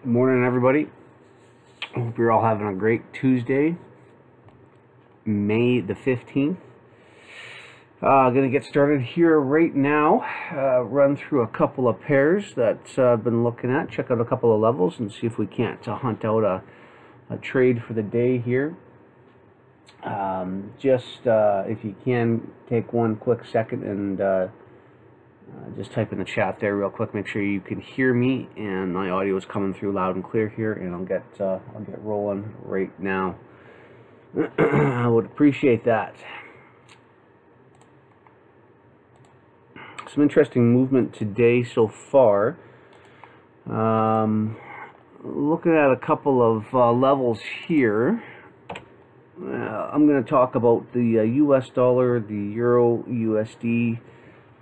Good morning, everybody. I hope you're all having a great Tuesday, May the 15th. Gonna get started here right now. Run through a couple of pairs that I've been looking at. Check out a couple of levels and see if we can't hunt out a trade for the day here. If you can, take one quick second and just type in the chat there real quick. Make sure you can hear me and my audio is coming through loud and clear here, and I'll get rolling right now. I would appreciate that. Some interesting movement today so far. Looking at a couple of levels here. I'm going to talk about the US dollar, the Euro USD,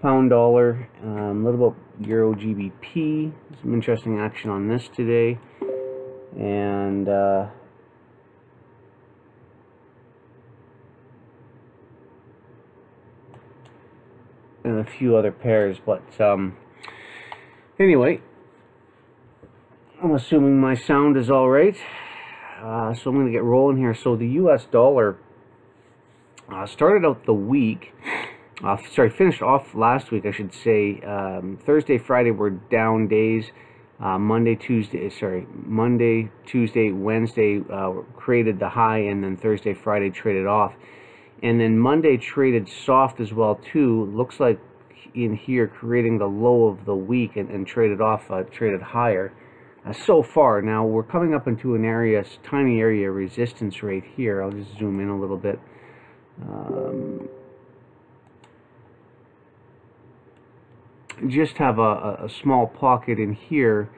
pound dollar, a little about Euro GBP. Some interesting action on this today, and a few other pairs. But anyway, I'm assuming my sound is all right. So I'm going to get rolling here. So the US dollar started out the week. Finished off last week, I should say. Thursday, Friday were down days. Monday, Tuesday, Wednesday created the high, and then Thursday, Friday traded off. And then Monday traded soft as well too. Looks like in here creating the low of the week and traded off, traded higher. So far, now we're coming up into an area, tiny area resistance right here. I'll just zoom in a little bit. Just have a small pocket in here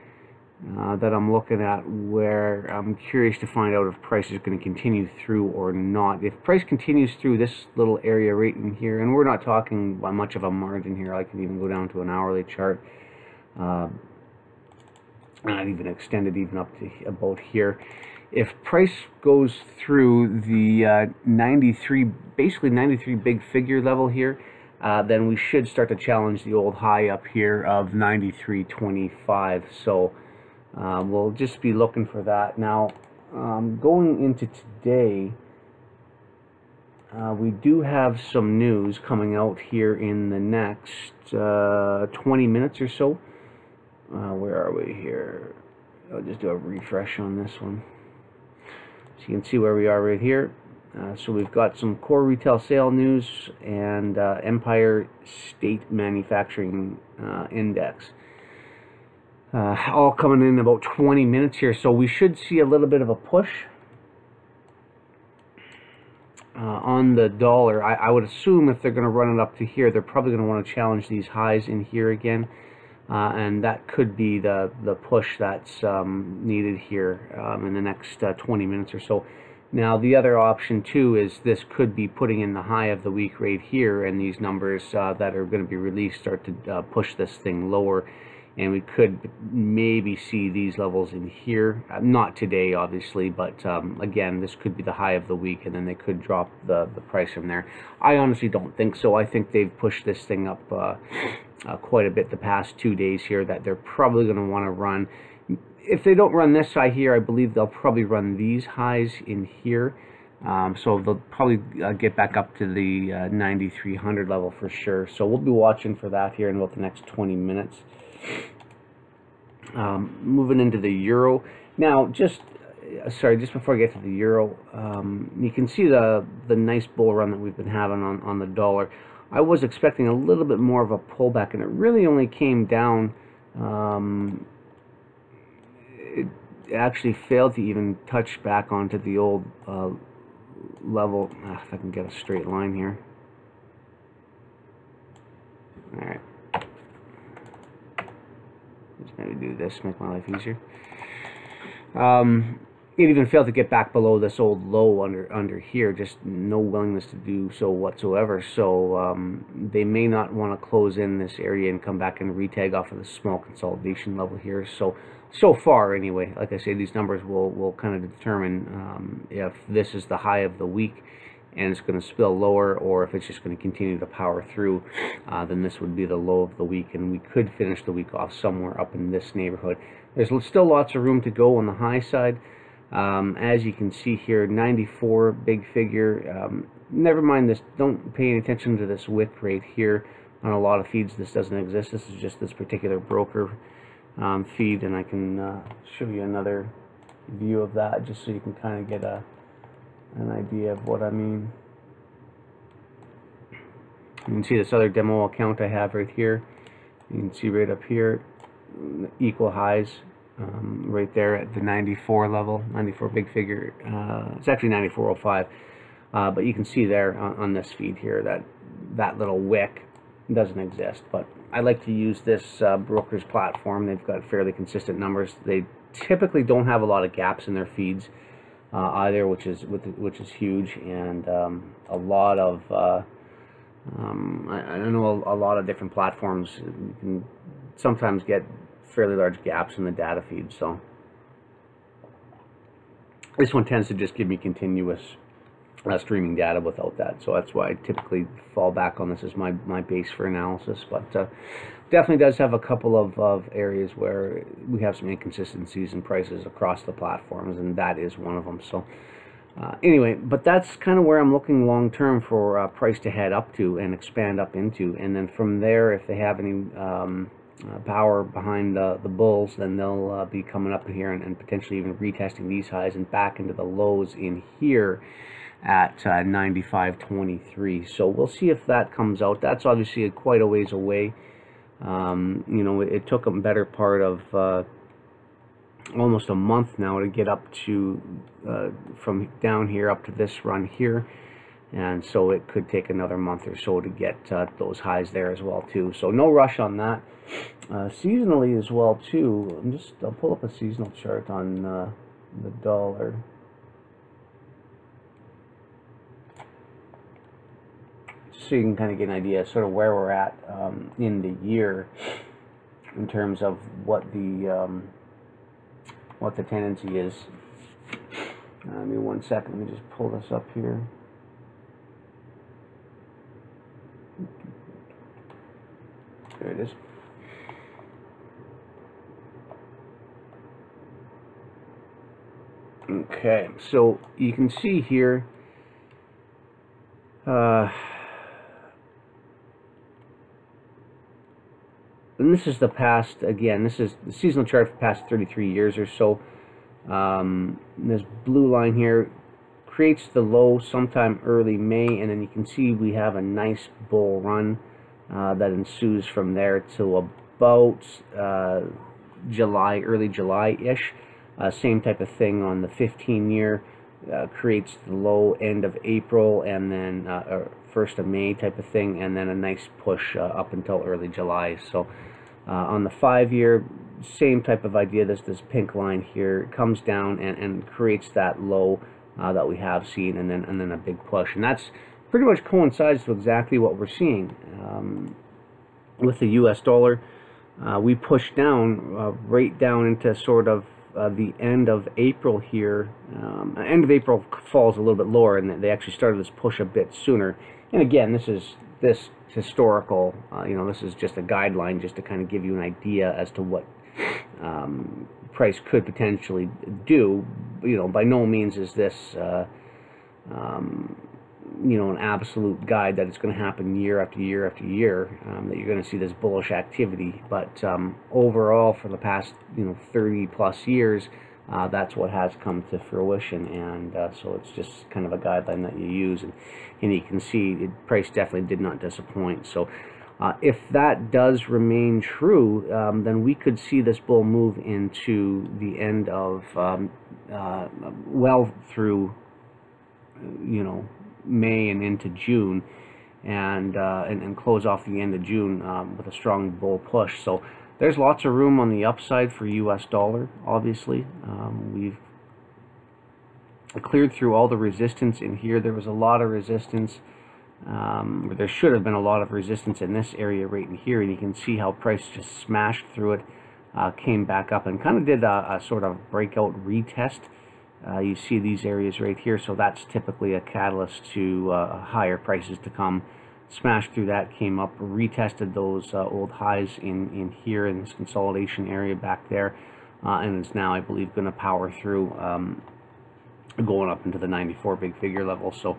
that I'm looking at, where I'm curious to find out if price is going to continue through or not. If price continues through this little area right in here, and we're not talking by much of a margin here, I can even go down to an hourly chart, not even extended even up to about here. If price goes through the 93, basically 93 big figure level here, then we should start to challenge the old high up here of 93.25. So we'll just be looking for that. Now, going into today, we do have some news coming out here in the next 20 minutes or so. Where are we here? I'll just do a refresh on this one, so you can see where we are right here. So we've got some core retail sale news and Empire State Manufacturing Index, all coming in about 20 minutes here. So we should see a little bit of a push on the dollar. I would assume if they're going to run it up to here, they're probably going to want to challenge these highs in here again. And that could be the push that's needed here in the next 20 minutes or so. Now, the other option too is this could be putting in the high of the week right here, and these numbers that are going to be released start to push this thing lower, and we could maybe see these levels in here. Not today, obviously, but again, this could be the high of the week, and then they could drop the price from there. I honestly don't think so. I think they've pushed this thing up quite a bit the past 2 days here, that they're probably going to want to run. If they don't run this high here, I believe they'll probably run these highs in here. So they'll probably get back up to the 9,300 level for sure. So we'll be watching for that here in about the next 20 minutes. Moving into the euro. Now, just before I get to the euro, you can see the nice bull run that we've been having on the dollar. I was expecting a little bit more of a pullback, and it really only came down. It actually failed to even touch back onto the old level. If I can get a straight line here. All right. Just maybe do this, make my life easier. It even failed to get back below this old low under here. Just no willingness to do so whatsoever. So they may not want to close in this area and come back and retag off of the small consolidation level here. So far anyway, like I say, these numbers will kind of determine if this is the high of the week, and it's going to spill lower, or if it's just going to continue to power through, then this would be the low of the week, and we could finish the week off somewhere up in this neighborhood. There's still lots of room to go on the high side. As you can see here, 94 big figure. Never mind this, don't pay any attention to this wick right here. On a lot of feeds this doesn't exist. This is just this particular broker feed, and I can show you another view of that just so you can kind of get an idea of what I mean. You can see this other demo account I have right here. You can see right up here, equal highs right there at the 94 level, 94 big figure. It's actually 94.05, but you can see there on this feed here that that little wick doesn't exist. But I like to use this broker's platform. They've got fairly consistent numbers. They typically don't have a lot of gaps in their feeds either, which is huge, and a lot of I know a lot of different platforms you can sometimes get fairly large gaps in the data feed, so this one tends to just give me continuous streaming data without that, so that's why I typically fall back on this as my base for analysis. But definitely does have a couple of areas where we have some inconsistencies in prices across the platforms, and that is one of them. So anyway, but that's kind of where I'm looking long term for price to head up to and expand up into, and then from there, if they have any power behind the bulls, then they'll be coming up here and potentially even retesting these highs and back into the lows in here at 95.23. So we'll see if that comes out. That's obviously quite a ways away. You know, it took a better part of almost a month now to get up to from down here up to this run here, and so it could take another month or so to get those highs there as well too. So no rush on that. Seasonally as well too, I'll pull up a seasonal chart on the dollar. So you can kind of get an idea sort of where we're at in the year in terms of what the tendency is. Give me 1 second. Let me just pull this up here. There it is. Okay, so you can see here and this is the past, again, this is the seasonal chart for the past 33 years or so. This blue line here creates the low sometime early May, and then you can see we have a nice bull run that ensues from there to about July, early July-ish. Same type of thing on the 15-year, creates the low end of April and then 1st of May type of thing, and then a nice push up until early July. So on the 5-year, same type of idea. This pink line here comes down and creates that low that we have seen, and then a big push, and that's pretty much coincides to exactly what we're seeing with the U.S. dollar. We pushed down right down into sort of the end of April here. End of April falls a little bit lower, and they actually started this push a bit sooner. And again, this historical, you know, this is just a guideline just to kind of give you an idea as to what price could potentially do. You know, by no means is this you know, an absolute guide that it's going to happen year after year after year, that you're going to see this bullish activity. But overall, for the past 30 plus years, that's what has come to fruition, and so it's just kind of a guideline that you use, and you can see the price definitely did not disappoint. So if that does remain true, then we could see this bull move into the end of well through May and into June, and close off the end of June with a strong bull push. So there's lots of room on the upside for U.S. dollar. Obviously, we've cleared through all the resistance in here. There was a lot of resistance, or there should have been a lot of resistance in this area right in here, and you can see how price just smashed through it, came back up and kind of did a sort of breakout retest You see these areas right here, so that's typically a catalyst to higher prices to come. Smashed through that, came up, retested those old highs in here in this consolidation area back there, and is now, I believe, going to power through, going up into the 94 big figure level. So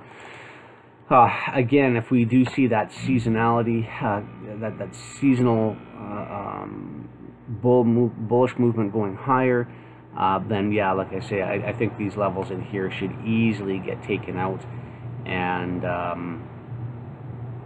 again, if we do see that seasonality, that seasonal bullish movement going higher, then yeah, like I say, I think these levels in here should easily get taken out,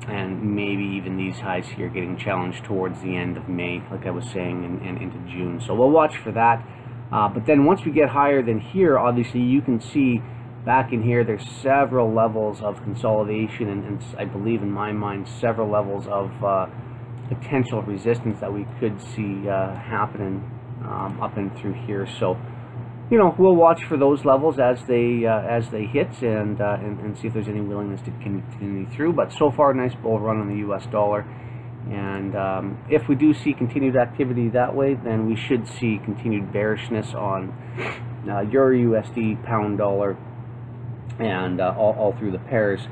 and maybe even these highs here getting challenged towards the end of May, like I was saying, and into June. So we'll watch for that. But then once we get higher than here, obviously you can see back in here there's several levels of consolidation, and I believe in my mind several levels of potential resistance that we could see happening up and through here. So, you know, we'll watch for those levels as they hit, and see if there's any willingness to continue through. But so far, nice bull run on the U.S. dollar, and if we do see continued activity that way, then we should see continued bearishness on Euro USD, pound dollar, and all through the pairs.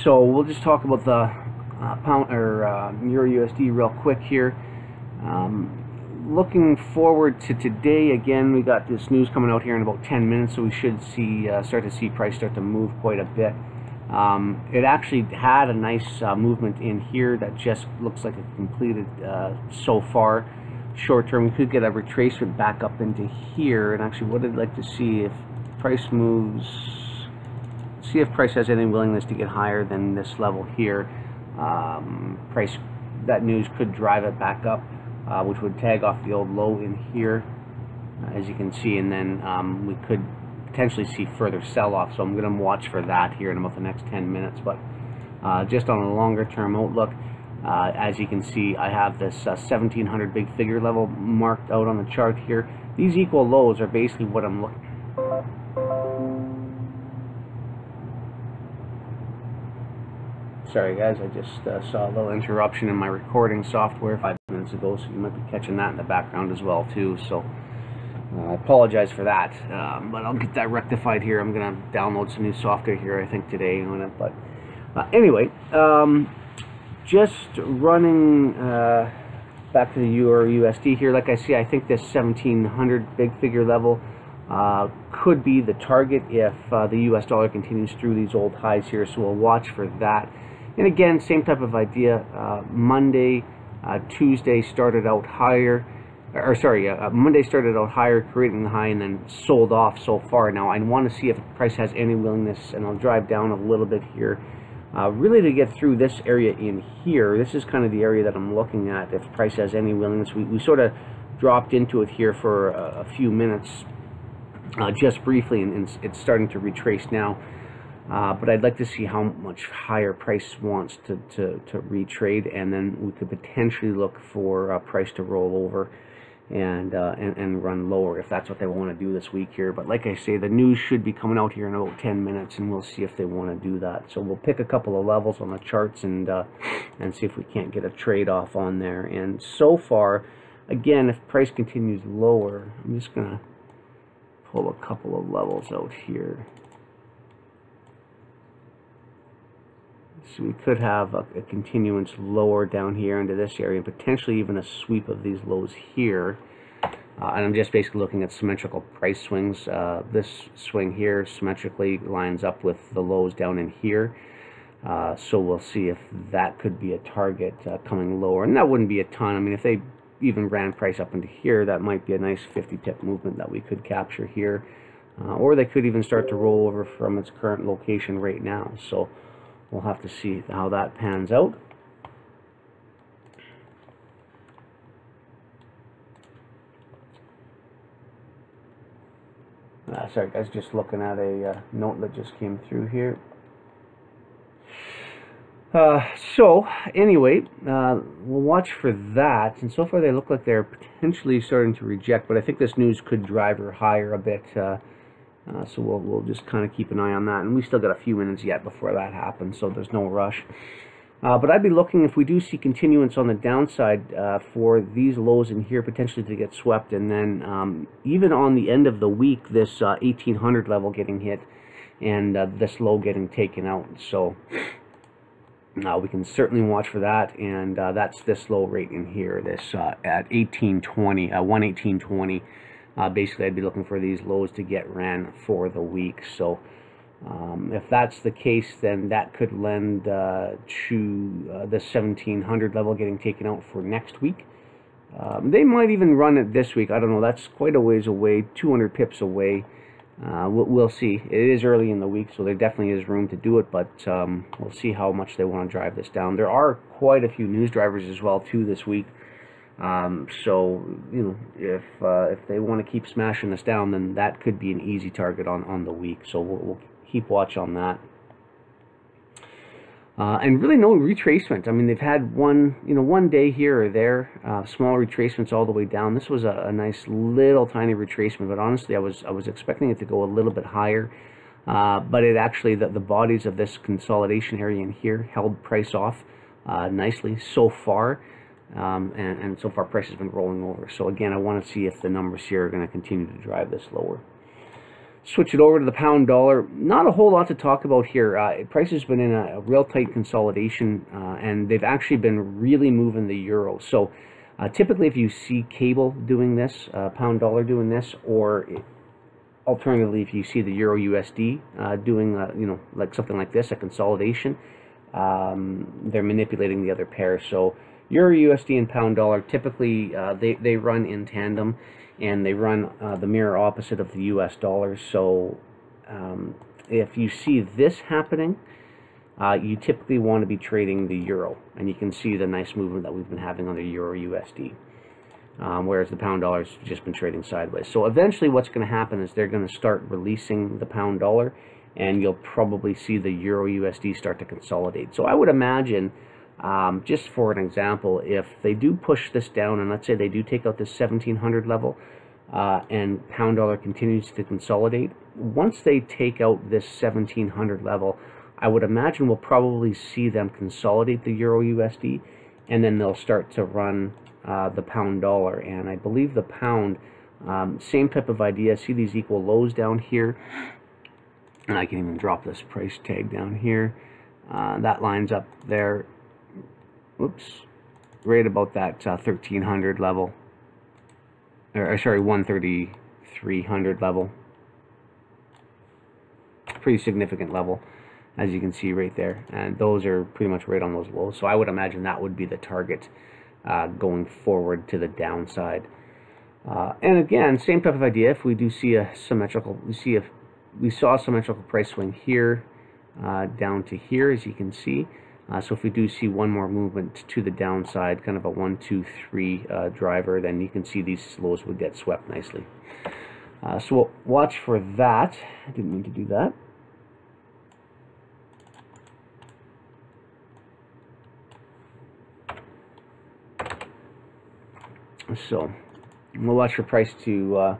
So we'll just talk about the pound or Euro USD real quick here. Looking forward to today, again, we got this news coming out here in about 10 minutes, so we should see start to see price start to move quite a bit. It actually had a nice movement in here that just looks like it completed so far. Short term, we could get a retracement back up into here, and actually what I'd like to see if price moves, see if price has any willingness to get higher than this level here. Price, that news could drive it back up, which would tag off the old low in here, as you can see, and then we could potentially see further sell-off. So I'm going to watch for that here in about the next 10 minutes. But just on a longer term outlook, as you can see, I have this 1700 big figure level marked out on the chart here. These equal lows are basically what I'm looking. Sorry guys, I just saw a little interruption in my recording software 5 minutes ago, so you might be catching that in the background as well too. So I apologize for that, but I'll get that rectified here. I'm going to download some new software here, I think, today on it. But anyway, just running back to the Euro USD here. Like I see, I think this 1700 big figure level could be the target if the US dollar continues through these old highs here, so we'll watch for that. And again, same type of idea. Monday, Tuesday started out higher, or sorry, Monday started out higher, creating the high, and then sold off so far. Now I want to see if the price has any willingness, and I'll drive down a little bit here, really to get through this area in here. This is kind of the area that I'm looking at. If price has any willingness, we sort of dropped into it here for a few minutes, just briefly, and it's starting to retrace now. But I'd like to see how much higher price wants to retrade, and then we could potentially look for price to roll over and run lower if that's what they want to do this week here. But like I say, the news should be coming out here in about 10 minutes, and we'll see if they want to do that. So we'll pick a couple of levels on the charts and see if we can't get a trade off on there. And so far, again, if price continues lower, I'm just gonna pull a couple of levels out here. So we could have a continuance lower down here into this area, and potentially even a sweep of these lows here. And I'm just basically looking at symmetrical price swings. This swing here symmetrically lines up with the lows down in here. So we'll see if that could be a target coming lower. And that wouldn't be a ton. I mean, if they even ran price up into here, that might be a nice 50-pip movement that we could capture here. Or they could even start to roll over from its current location right now. So we'll have to see how that pans out. Sorry guys, just looking at a note that just came through here. So anyway, we'll watch for that. And so far they look like they're potentially starting to reject, but I think this news could drive her higher a bit. So we'll just kind of keep an eye on that, and we still got a few minutes yet before that happens, so there's no rush. But I'd be looking, if we do see continuance on the downside, for these lows in here potentially to get swept, and then even on the end of the week, this 1800 level getting hit, and this low getting taken out. So we can certainly watch for that, and that's this low rate in here, this at 1820, 118.20. Basically, I'd be looking for these lows to get ran for the week. So if that's the case, then that could lend to the 1700 level getting taken out for next week. They might even run it this week. I don't know. That's quite a ways away, 200 pips away. We'll see. It is early in the week, so there definitely is room to do it, but we'll see how much they want to drive this down. There are quite a few news drivers as well, too, this week. So, you know, if they want to keep smashing this down, then that could be an easy target on the week. So we'll keep watch on that. And really no retracement. I mean, they've had one day here or there, small retracements all the way down. This was a nice little tiny retracement, but honestly, I was expecting it to go a little bit higher. But it actually, the bodies of this consolidation area in here held price off nicely so far. And so far price has been rolling over. So again, I want to see if the numbers here are going to continue to drive this lower. Switch it over to the pound dollar. Not a whole lot to talk about here. Price has been in a real tight consolidation, and they've actually been really moving the euro. So typically if you see cable doing this, pound dollar doing this, or alternatively if you see the euro USD doing you know, like something like this, a consolidation, they're manipulating the other pair. So euro USD and pound dollar, typically they run in tandem, and they run the mirror opposite of the US dollar. So if you see this happening, you typically want to be trading the euro, and you can see the nice movement that we've been having on the euro USD, whereas the pound dollar's just been trading sideways. So eventually what's going to happen is they're going to start releasing the pound dollar, and you'll probably see the euro USD start to consolidate. So I would imagine, just for an example, if they do push this down, and let's say they do take out this 1700 level, and pound dollar continues to consolidate, once they take out this 1700 level, I would imagine we'll probably see them consolidate the euro USD, and then they'll start to run the pound dollar. And I believe the pound, same type of idea. See these equal lows down here, and I can even drop this price tag down here. That lines up there. Oops, right about that 1300 level, or sorry, 13300 level. Pretty significant level, as you can see right there, and those are pretty much right on those lows. So I would imagine that would be the target going forward to the downside. And again, same type of idea. If we do see a symmetrical, we saw a symmetrical price swing here down to here, as you can see. So if we do see one more movement to the downside, kind of a 1, 2, 3 driver, then you can see these lows would get swept nicely. So we'll watch for that. I didn't mean to do that. So we'll watch for price to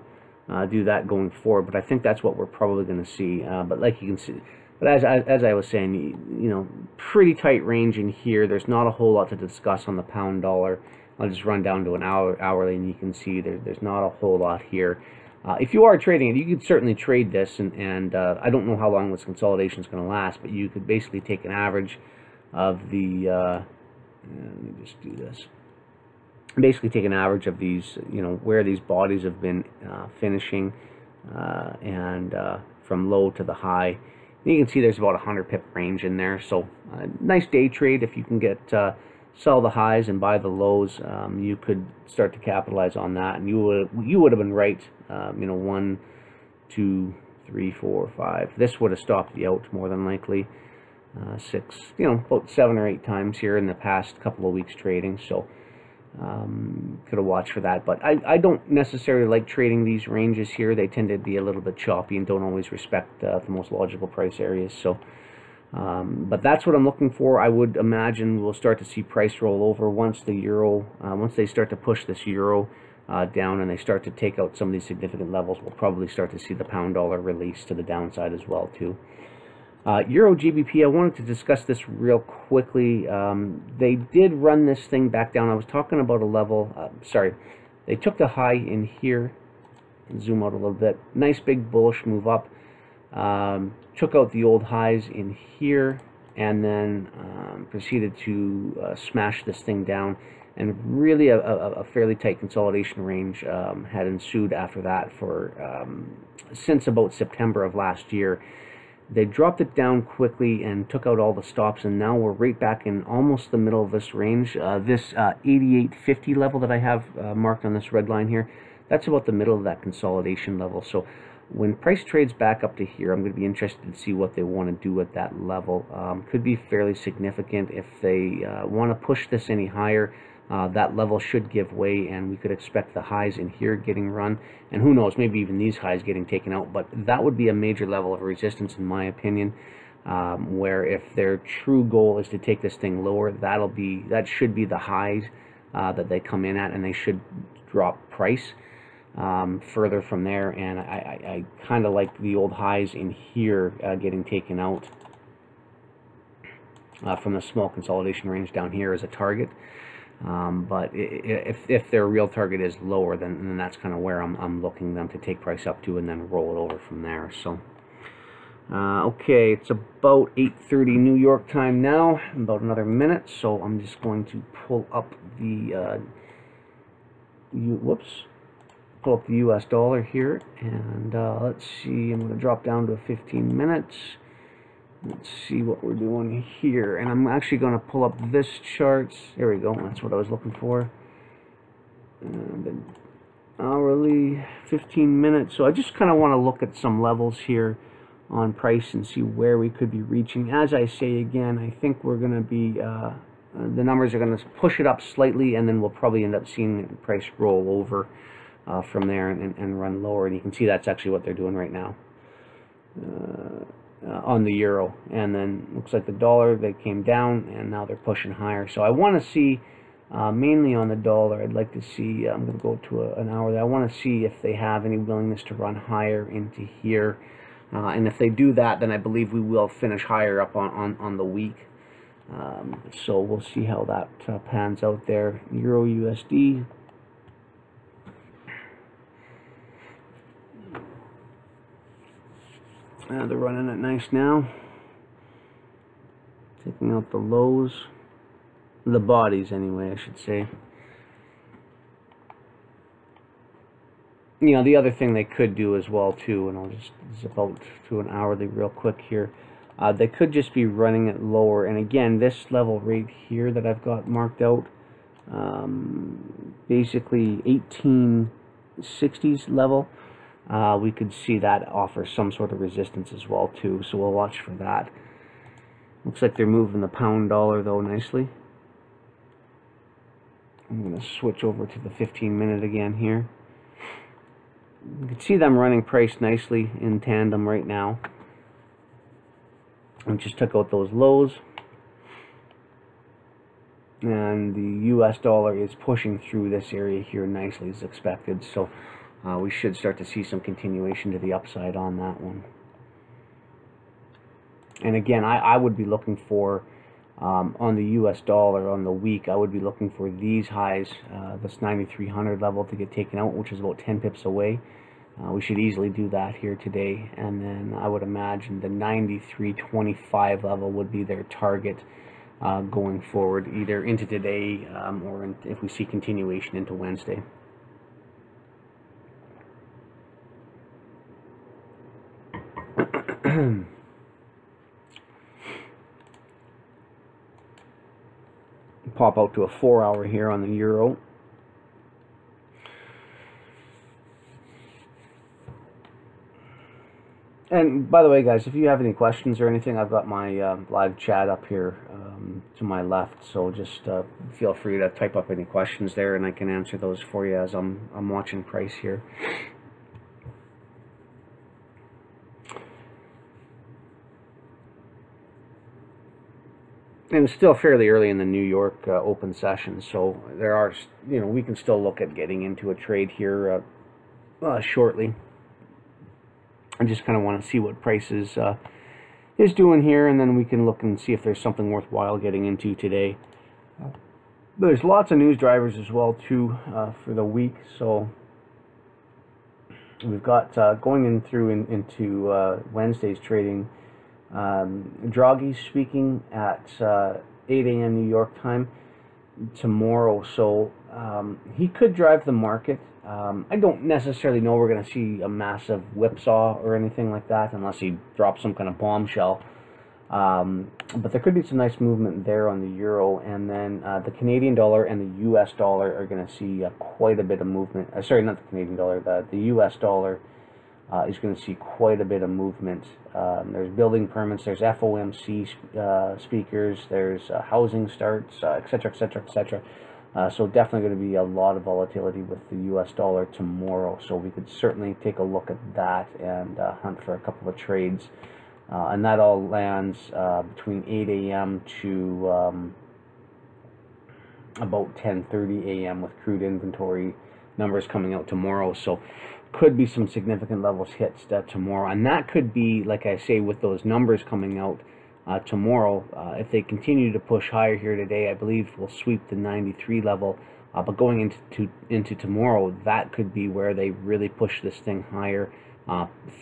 do that going forward, but I think that's what we're probably going to see. But like you can see, but as I was saying, you know, pretty tight range in here. There's not a whole lot to discuss on the pound dollar. I'll just run down to an hourly, and you can see there's not a whole lot here. If you are trading it, you could certainly trade this, and I don't know how long this consolidation is going to last, but you could basically take an average of the. Let me just do this. Basically take an average of these, you know, where these bodies have been finishing, and from low to the high. And you can see there's about a 100 pip range in there. So nice day trade. If you can get sell the highs and buy the lows, you could start to capitalize on that, and you would have been right. You know, 1, 2, 3, 4, 5. This would have stopped the out more than likely. 6, you know, about 7 or 8 times here in the past couple of weeks trading. So could have watched for that, but I don't necessarily like trading these ranges here. They tend to be a little bit choppy and don't always respect the most logical price areas. So but that's what I'm looking for. I would imagine we'll start to see price roll over once the euro, once they start to push this euro down, and they start to take out some of these significant levels. We'll probably start to see the pound dollar release to the downside as well too. Euro GBP, I wanted to discuss this real quickly. They did run this thing back down. I was talking about a level, sorry, they took the high in here, zoom out a little bit, nice big bullish move up, took out the old highs in here, and then proceeded to smash this thing down. And really a fairly tight consolidation range had ensued after that for since about September of last year. They dropped it down quickly and took out all the stops, and now we're right back in almost the middle of this range. This 88.50 level that I have marked on this red line here, that's about the middle of that consolidation level. So when price trades back up to here, I'm going to be interested to see what they want to do at that level. Could be fairly significant if they want to push this any higher. That level should give way, and we could expect the highs in here getting run, and who knows, maybe even these highs getting taken out. But that would be a major level of resistance, in my opinion, where if their true goal is to take this thing lower, that should be the highs that they come in at, and they should drop price further from there. And I kind of like the old highs in here getting taken out from the small consolidation range down here as a target. But if their real target is lower, then that's kind of where I'm looking them to take price up to and then roll it over from there. So, okay, it's about 8:30 New York time now, about another minute. So I'm just going to pull up the pull up the US dollar here, and let's see. I'm going to drop down to 15 minutes. Let's see what we're doing here, and I'm actually going to pull up this chart. There we go, that's what I was looking for. And hourly, 15 minutes. So I just kind of want to look at some levels here on price and see where we could be reaching. As I say again, I think we're going to be, the numbers are going to push it up slightly, and then we'll probably end up seeing the price roll over from there and run lower. And you can see that's actually what they're doing right now. On the euro, and then looks like the dollar, they came down and now they're pushing higher. So I want to see mainly on the dollar, I'd like to see, I'm going to go to an hour there. I want to see if they have any willingness to run higher into here, and if they do that, then I believe we will finish higher up on the week. So we'll see how that pans out there. Euro USD, they're running it nice now, taking out the lows, the bodies anyway, I should say. You know, the other thing they could do as well too, and I'll just zip out to an hourly real quick here, they could just be running it lower. And again, this level right here that I've got marked out, basically 1860s level, we could see that offer some sort of resistance as well too, so we'll watch for that. Looks like they're moving the pound dollar though nicely. I'm going to switch over to the 15-minute again here. You can see them running price nicely in tandem right now. I just took out those lows, and the US dollar is pushing through this area here nicely as expected, so we should start to see some continuation to the upside on that one. And again, I would be looking for, on the US dollar on the week, I would be looking for these highs, this 9,300 level to get taken out, which is about 10 pips away. We should easily do that here today. And then I would imagine the 93.25 level would be their target going forward, either into today or if we see continuation into Wednesday. Pop out to a 4-hour here on the euro. And by the way, guys, if you have any questions or anything, I've got my live chat up here to my left, so just feel free to type up any questions there, and I can answer those for you as I'm watching price here. And it's still fairly early in the New York open session, so there are, you know, we can still look at getting into a trade here shortly. I just kind of want to see what prices is doing here, and then we can look and see if there's something worthwhile getting into today. There's lots of news drivers as well too for the week, so we've got going into Wednesday's trading. Draghi's speaking at 8 a.m. New York time tomorrow, so he could drive the market. I don't necessarily know we're going to see a massive whipsaw or anything like that unless he drops some kind of bombshell. But there could be some nice movement there on the euro, and then the Canadian dollar and the US dollar are going to see quite a bit of movement. Sorry, not the Canadian dollar, the US dollar is going to see quite a bit of movement. There's building permits, there's FOMC speakers, there's housing starts, etc., etc., etc. So definitely going to be a lot of volatility with the US dollar tomorrow. So we could certainly take a look at that and hunt for a couple of trades. And that all lands between 8 a.m. to about 10:30 a.m. with crude inventory numbers coming out tomorrow. So could be some significant levels hits tomorrow. And that could be, like I say, with those numbers coming out tomorrow, if they continue to push higher here today, I believe we'll sweep the 93 level. But going into tomorrow, that could be where they really push this thing higher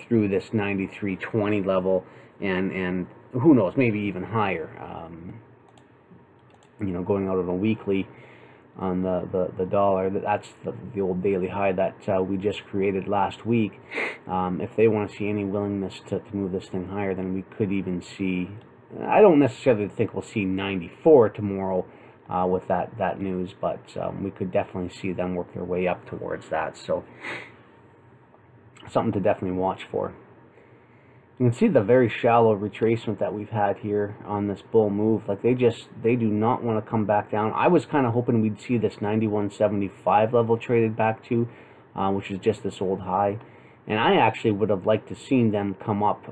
through this 93.20 level, and who knows, maybe even higher. You know, going out on a weekly on the dollar, that's the old daily high that we just created last week. If they want to see any willingness to move this thing higher, then we could even see, I don't necessarily think we'll see 94 tomorrow with that news, but we could definitely see them work their way up towards that. So something to definitely watch for. You can see the very shallow retracement that we've had here on this bull move. Like they do not want to come back down. I was kind of hoping we'd see this 91.75 level traded back to, which is just this old high. And I actually would have liked to seen them come up,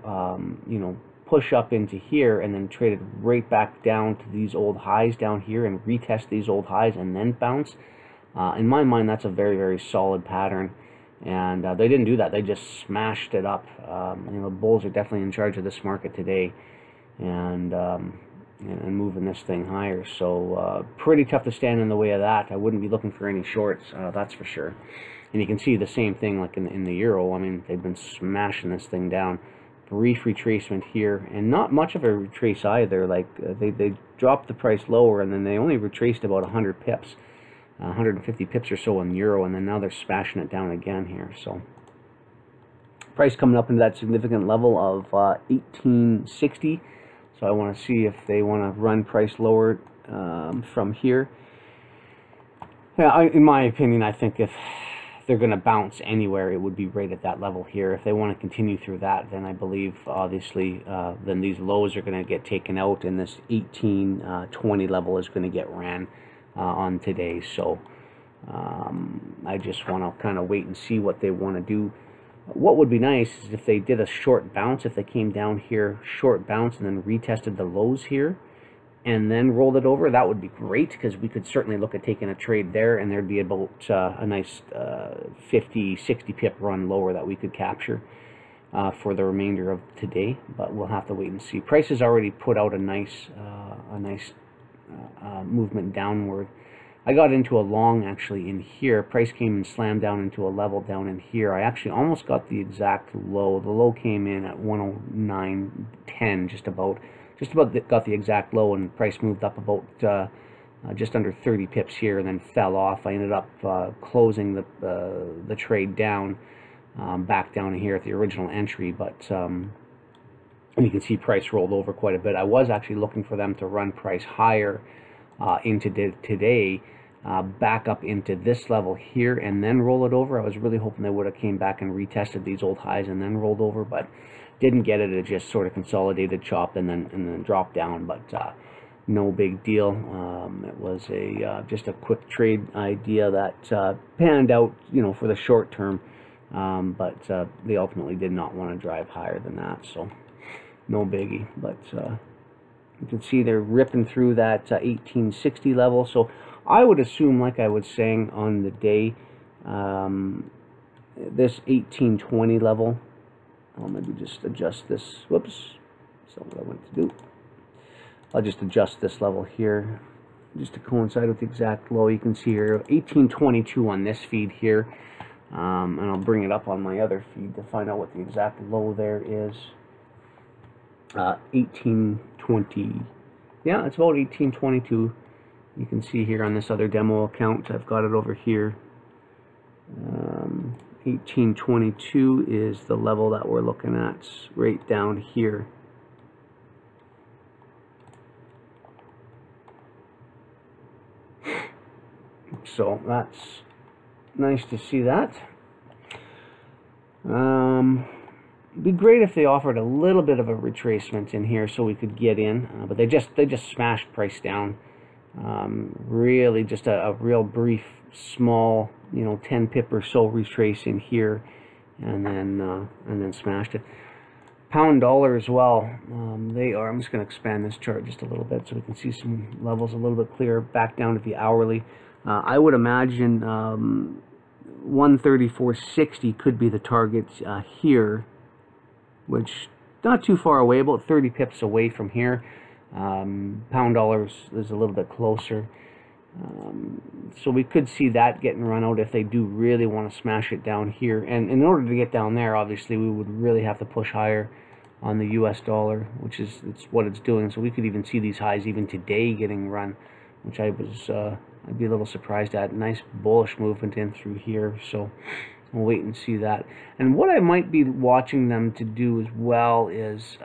you know, push up into here and then trade it right back down to these old highs down here and retest these old highs and then bounce. In my mind, that's a very, very solid pattern. And they didn't do that. They just smashed it up. You know, the bulls are definitely in charge of this market today, and moving this thing higher. So pretty tough to stand in the way of that. I wouldn't be looking for any shorts, that's for sure. And you can see the same thing like in the euro. I mean, they've been smashing this thing down. Brief retracement here, and not much of a retrace either. Like they dropped the price lower, and then they only retraced about 100 pips. 150 pips or so on euro, and then now they're smashing it down again here. So price coming up into that significant level of 1860. So I want to see if they want to run price lower from here. Yeah, in my opinion, I think if they're going to bounce anywhere, it would be right at that level here. If they want to continue through that, then I believe obviously then these lows are going to get taken out, and this 1820 level is going to get ran on today. So I just want to kind of wait and see what they want to do. What would be nice is if they did a short bounce, if they came down here, short bounce, and then retested the lows here and then rolled it over. That would be great, because we could certainly look at taking a trade there, and there'd be about a nice 50, 60 pip run lower that we could capture for the remainder of today. But we'll have to wait and see. Price has already put out a nice movement downward. I got into a long actually in here. Price came and slammed down into a level down in here. I actually almost got the exact low. The low came in at 109.10, just about got the exact low, and price moved up about just under 30 pips here and then fell off. I ended up closing the trade down back down here at the original entry, but and you can see price rolled over quite a bit. I was actually looking for them to run price higher into today, back up into this level here and then roll it over. I was really hoping they would have came back and retested these old highs and then rolled over, but didn't get it. It just sort of consolidated, chopped, and then dropped down. But no big deal. It was just a quick trade idea that panned out, you know, for the short term. But they ultimately did not want to drive higher than that, so no biggie. But you can see they're ripping through that 1860 level. So I would assume, like I was saying on the day, this 1820 level, I'll maybe just adjust this, whoops, So what I want to do, I'll just adjust this level here just to coincide with the exact low. You can see here 1822 on this feed here, and I'll bring it up on my other feed to find out what the exact low there is. 1820. Yeah, it's about 1822. You can see here on this other demo account, I've got it over here. 1822 is the level that we're looking at right down here. So that's nice to see that. It'd be great if they offered a little bit of a retracement in here so we could get in, but they just smashed price down. Really just a real brief, small, 10 pip or so retrace in here, and then smashed it. Pound dollar as well. They are. I'm just going to expand this chart just a little bit so we can see some levels a little bit clearer. Back down to the hourly. I would imagine 134.60 could be the target here, which not too far away, about 30 pips away from here. Pound dollars is a little bit closer, so we could see that getting run out if they do really want to smash it down here. And in order to get down there, obviously we would really have to push higher on the US dollar, which is what it's doing. So we could even see these highs even today getting run, which I'd be a little surprised at. Nice bullish movement in through here, so we'll wait and see that. And what I might be watching them to do as well is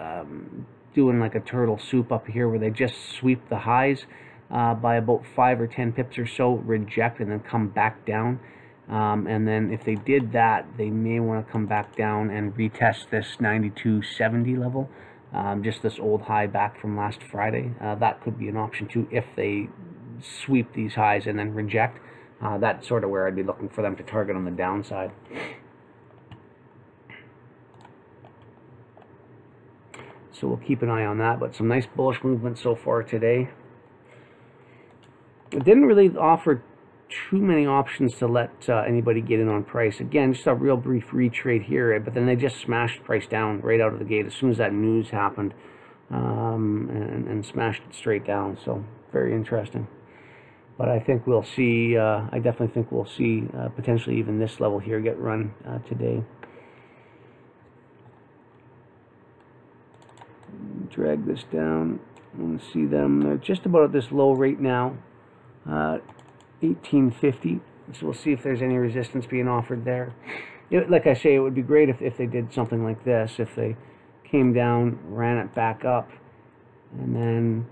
doing like a turtle soup up here, where they just sweep the highs by about 5 or 10 pips or so, reject, and then come back down. And then if they did that, they may want to come back down and retest this 92.70 level, just this old high back from last Friday. That could be an option too if they sweep these highs and then reject. That's sort of where I'd be looking for them to target on the downside. So we'll keep an eye on that, but some nice bullish movement so far today. It didn't really offer too many options to let anybody get in on price. Again, just a real brief retrade here, but then they just smashed price down right out of the gate as soon as that news happened, and smashed it straight down. So very interesting. But I think we'll see, I definitely think we'll see potentially even this level here get run today. Drag this down. I want to see them. They're just about at this low right now, 1850. So we'll see if there's any resistance being offered there. Like I say, it would be great if they did something like this. If they came down, ran it back up, and then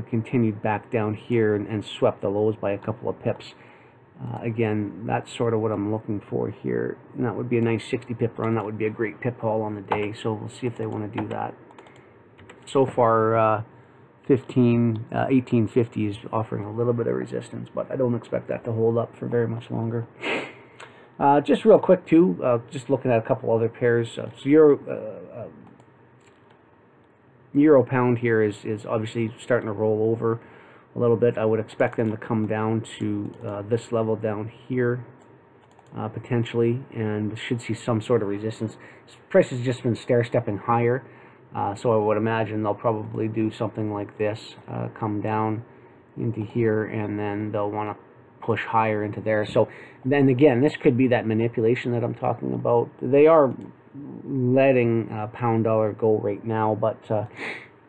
continued back down here and swept the lows by a couple of pips. Again, that's sort of what I'm looking for here. And that would be a nice 60 pip run. That would be a great pip haul on the day. So we'll see if they want to do that. So far, 1850 is offering a little bit of resistance, but I don't expect that to hold up for very much longer. Just real quick too, just looking at a couple other pairs. So Euro pound here is obviously starting to roll over a little bit. I would expect them to come down to this level down here, potentially, and should see some sort of resistance. This price has just been stair-stepping higher, so I would imagine they'll probably do something like this, come down into here, and then they'll want to push higher into there. So then again, this could be that manipulation that I'm talking about. They are letting pound dollar go right now, but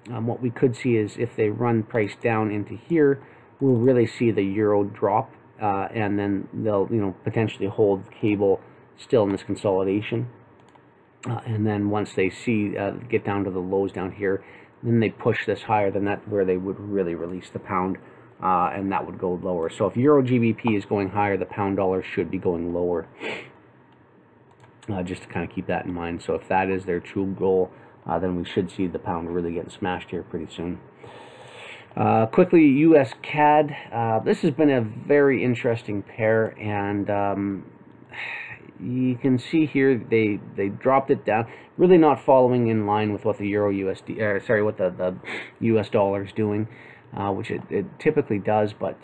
what we could see is if they run price down into here, we'll really see the euro drop, and then they'll potentially hold cable still in this consolidation, and then once they see get down to the lows down here, then they push this higher. Then that's where they would really release the pound, and that would go lower. So if euro GBP is going higher, the pound dollar should be going lower. Just to kind of keep that in mind. So if that is their true goal, then we should see the pound really getting smashed here pretty soon. Quickly, US CAD. This has been a very interesting pair, and you can see here they dropped it down, really not following in line with what the Euro USD, what the US dollar is doing, which it typically does, but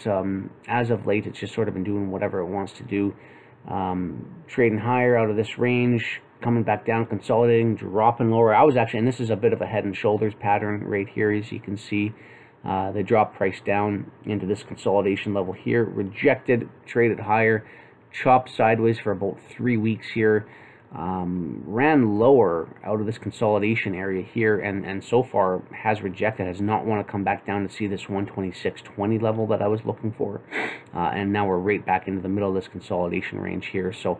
as of late it's just sort of been doing whatever it wants to do. Trading higher out of this range, coming back down, consolidating, dropping lower. I was actually, and this is a bit of a head and shoulders pattern right here, as you can see. They dropped price down into this consolidation level here, rejected, traded higher, chopped sideways for about 3 weeks here, ran lower out of this consolidation area here, and so far has rejected, has not want to come back down to see this 126.20 level that I was looking for, and now we're right back into the middle of this consolidation range here. So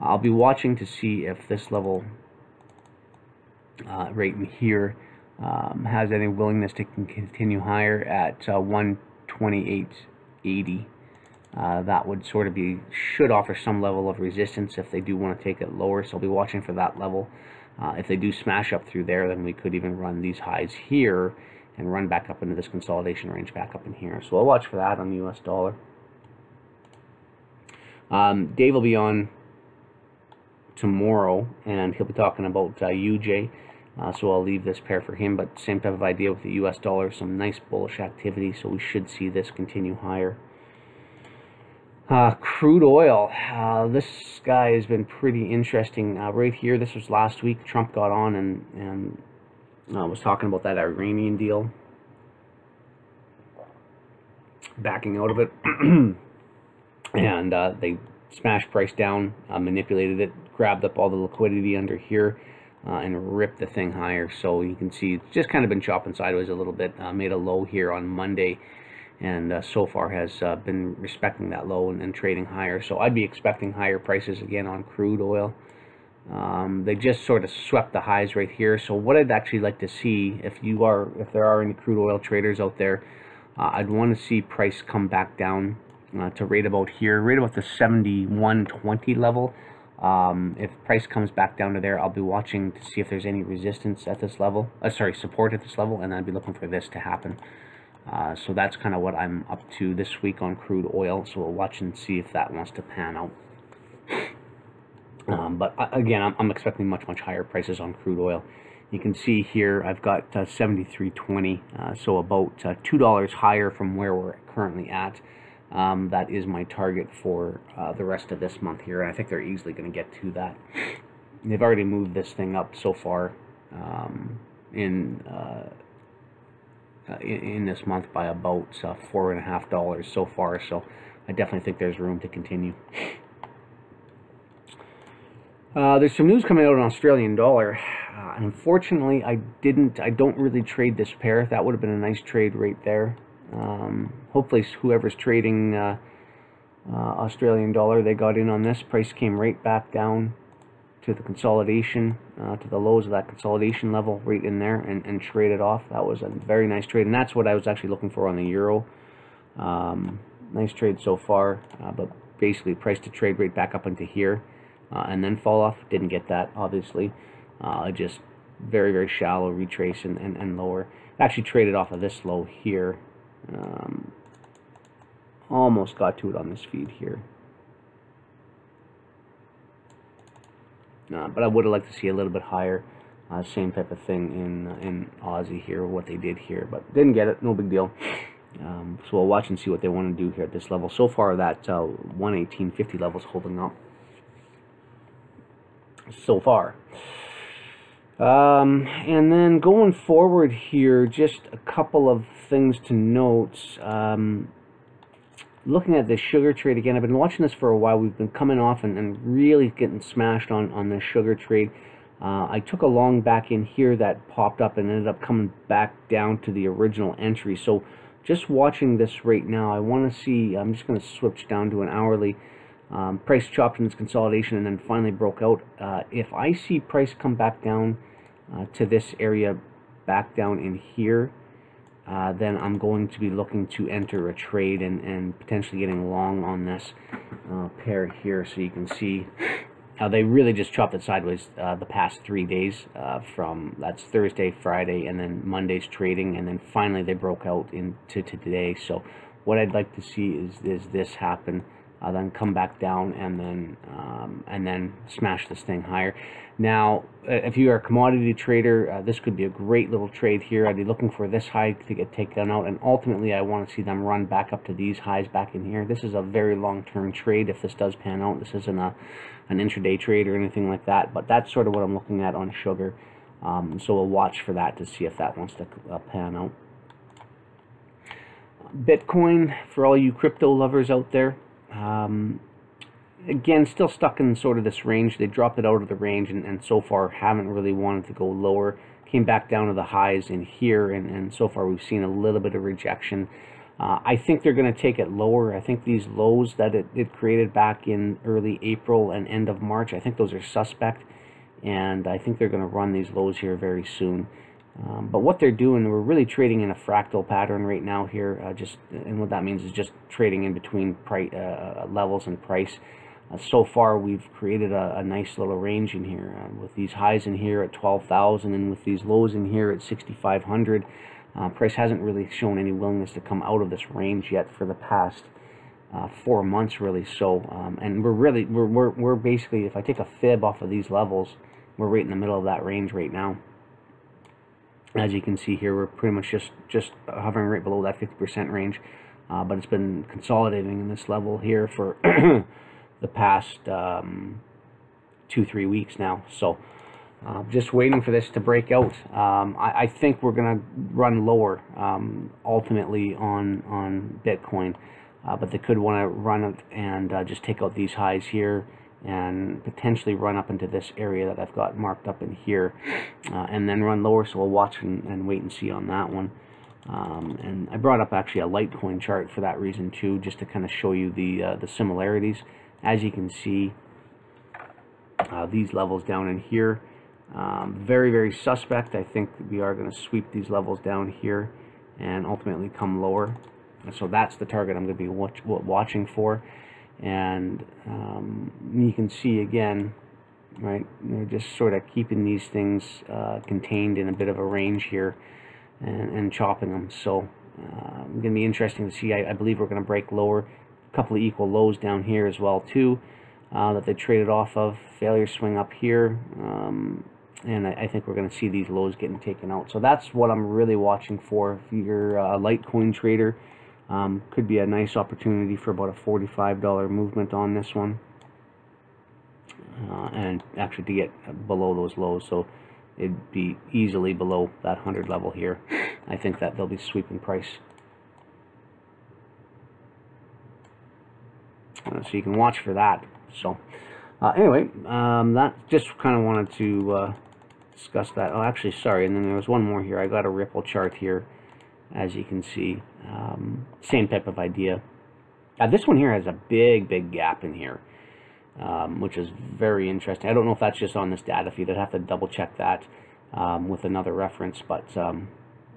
I'll be watching to see if this level right in here has any willingness to continue higher at 128.80. That would sort of should offer some level of resistance if they do want to take it lower, so I'll be watching for that level. If they do smash up through there, then we could even run these highs here and run back up into this consolidation range back up in here. So I'll watch for that on the US dollar. Dave will be on tomorrow, and he'll be talking about UJ. So I'll leave this pair for him, but same type of idea with the US dollar, some nice bullish activity, so we should see this continue higher. Crude oil, this guy has been pretty interesting. Right here, this was last week, Trump got on and was talking about that Iranian deal, backing out of it, and they smashed price down, manipulated it, grabbed up all the liquidity under here, and ripped the thing higher. So you can see it's just kind of been chopping sideways a little bit, made a low here on Monday, and so far has been respecting that low and trading higher. So I'd be expecting higher prices again on crude oil. They just sort of swept the highs right here. So what I'd actually like to see, if there are any crude oil traders out there, I'd want to see price come back down to right about here, right about the 71.20 level. If price comes back down to there, I'll be watching to see if there's any resistance at this level, support at this level, and I'd be looking for this to happen. So that's kind of what I'm up to this week on crude oil. So we'll watch and see if that wants to pan out. But again, I'm expecting much higher prices on crude oil. You can see here I've got 73.20, so about $2 higher from where we're currently at. That is my target for the rest of this month here, and I think they're easily going to get to that. They've already moved this thing up so far in this month by about $4.50 so far, so I definitely think there's room to continue. There's some news coming out on Australian dollar. Unfortunately, I don't really trade this pair. That would have been a nice trade right there. Hopefully whoever's trading Australian dollar, they got in on this. Price came right back down to the consolidation, to the lows of that consolidation level right in there, and traded off. That was a very nice trade, and that's what I was actually looking for on the euro. Nice trade so far, but basically price to trade right back up into here, and then fall off. Didn't get that, obviously. Just very shallow retrace and lower. Actually traded off of this low here. Almost got to it on this feed here. But I would have liked to see a little bit higher. Same type of thing in Aussie here, what they did here, but didn't get it. No big deal. So we'll watch and see what they want to do here at this level. So far, that 118.50 level is holding up. So far. And then going forward here, just a couple of things to note. Looking at the sugar trade again, I've been watching this for a while. We've been coming off and really getting smashed on the sugar trade. I took a long back in here that popped up and ended up coming back down to the original entry. So just watching this right now, I want to see, I'm just going to switch down to an hourly. Price chopped in this consolidation and then finally broke out. If I see price come back down to this area, back down in here, then I'm going to be looking to enter a trade and potentially getting long on this pair here. So you can see how they really just chopped it sideways the past 3 days, from that's Thursday, Friday, and then Monday's trading, and then finally they broke out into today. So what I'd like to see is this happen. then come back down, and then smash this thing higher. Now, if you are a commodity trader, this could be a great little trade here. I'd be looking for this high to get taken out, and ultimately I want to see them run back up to these highs back in here. This is a very long-term trade if this does pan out. This isn't an intraday trade or anything like that, but that's sort of what I'm looking at on sugar. So we'll watch for that to see if that wants to pan out. Bitcoin, for all you crypto lovers out there, again, still stuck in sort of this range. They dropped it out of the range, and so far haven't really wanted to go lower. Came back down to the highs in here, and so far we've seen a little bit of rejection. I think they're going to take it lower. I think these lows that it created back in early April and end of March, I think those are suspect, and I think they're going to run these lows here very soon. But what they're doing, we're really trading in a fractal pattern right now here. And what that means is just trading in between levels and price. So far, we've created a nice little range in here with these highs in here at 12,000 and with these lows in here at 6,500. Price hasn't really shown any willingness to come out of this range yet for the past 4 months, really. So, and we're basically, if I take a fib off of these levels, we're right in the middle of that range right now. As you can see here, we're pretty much just hovering right below that 50% range, but it's been consolidating in this level here for the past 2-3 weeks now. So just waiting for this to break out. I think we're gonna run lower ultimately on Bitcoin, but they could want to run it and just take out these highs here and potentially run up into this area that I've got marked up in here, and then run lower. So we'll watch and wait and see on that one. And I brought up actually a Litecoin chart for that reason too, just to kind of show you the similarities. As you can see, these levels down in here, very, very suspect. I think we are going to sweep these levels down here and ultimately come lower. And so that's the target I'm going to be watching for. And you can see again, right, they're just sort of keeping these things contained in a bit of a range here and chopping them. So going to be interesting to see. I believe we're going to break lower. A couple of equal lows down here as well too that they traded off of. Failure swing up here, and I think we're going to see these lows getting taken out. So that's what I'm really watching for. If you're a Litecoin trader, could be a nice opportunity for about a $45 movement on this one, and actually to get below those lows. So it'd be easily below that 100 level here. I think that they'll be sweeping price. So you can watch for that. So anyway, that just kind of wanted to discuss that. Oh, actually, sorry, and then there was one more here. I got a Ripple chart here, as you can see. Same type of idea. This one here has a big gap in here, which is very interesting. I don't know if that's just on this data feed. I'd have to double check that with another reference, but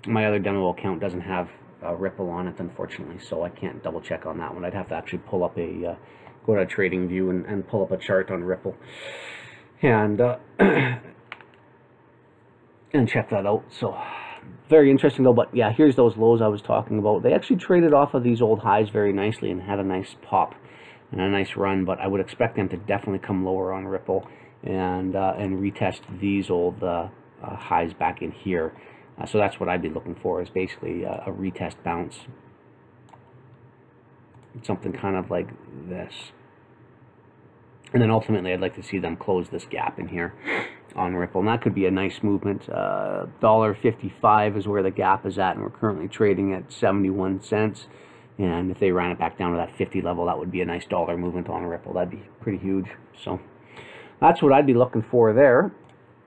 my other demo account doesn't have Ripple on it, unfortunately, so I can't double check on that one. I'd have to actually pull up a go to TradingView and pull up a chart on Ripple and check that out. So very interesting though. But yeah, here's those lows I was talking about. They actually traded off of these old highs very nicely and had a nice pop and a nice run, but I would expect them to definitely come lower on Ripple and retest these old highs back in here. So that's what I'd be looking for, is basically a retest bounce. Something kind of like this. And then ultimately I'd like to see them close this gap in here on Ripple. And that could be a nice movement. $1.55 is where the gap is at, and we're currently trading at 71 cents. And if they ran it back down to that 50 level, that would be a nice dollar movement on Ripple. That'd be pretty huge. So that's what I'd be looking for there.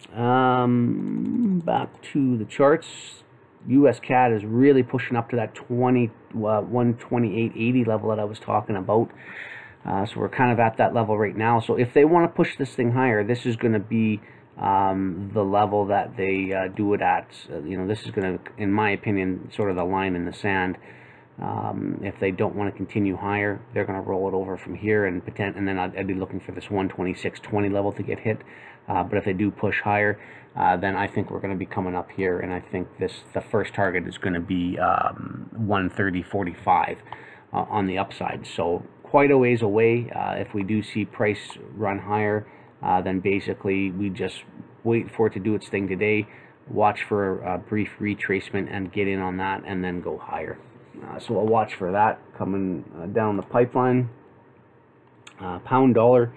Back to the charts. US CAD is really pushing up to that 128.80 level that I was talking about. So we're kind of at that level right now. So if they want to push this thing higher, this is going to be the level that they do it at. This is going to, in my opinion, sort of the line in the sand. If they don't want to continue higher, they're going to roll it over from here and then I'd be looking for this 126.20 level to get hit. But if they do push higher, then I think we're going to be coming up here, and I think the first target is going to be 130.45 on the upside. So quite a ways away. If we do see price run higher, then basically we just wait for it to do its thing today, watch for a brief retracement and get in on that, and then go higher. So I'll watch for that coming down the pipeline. Pound dollar,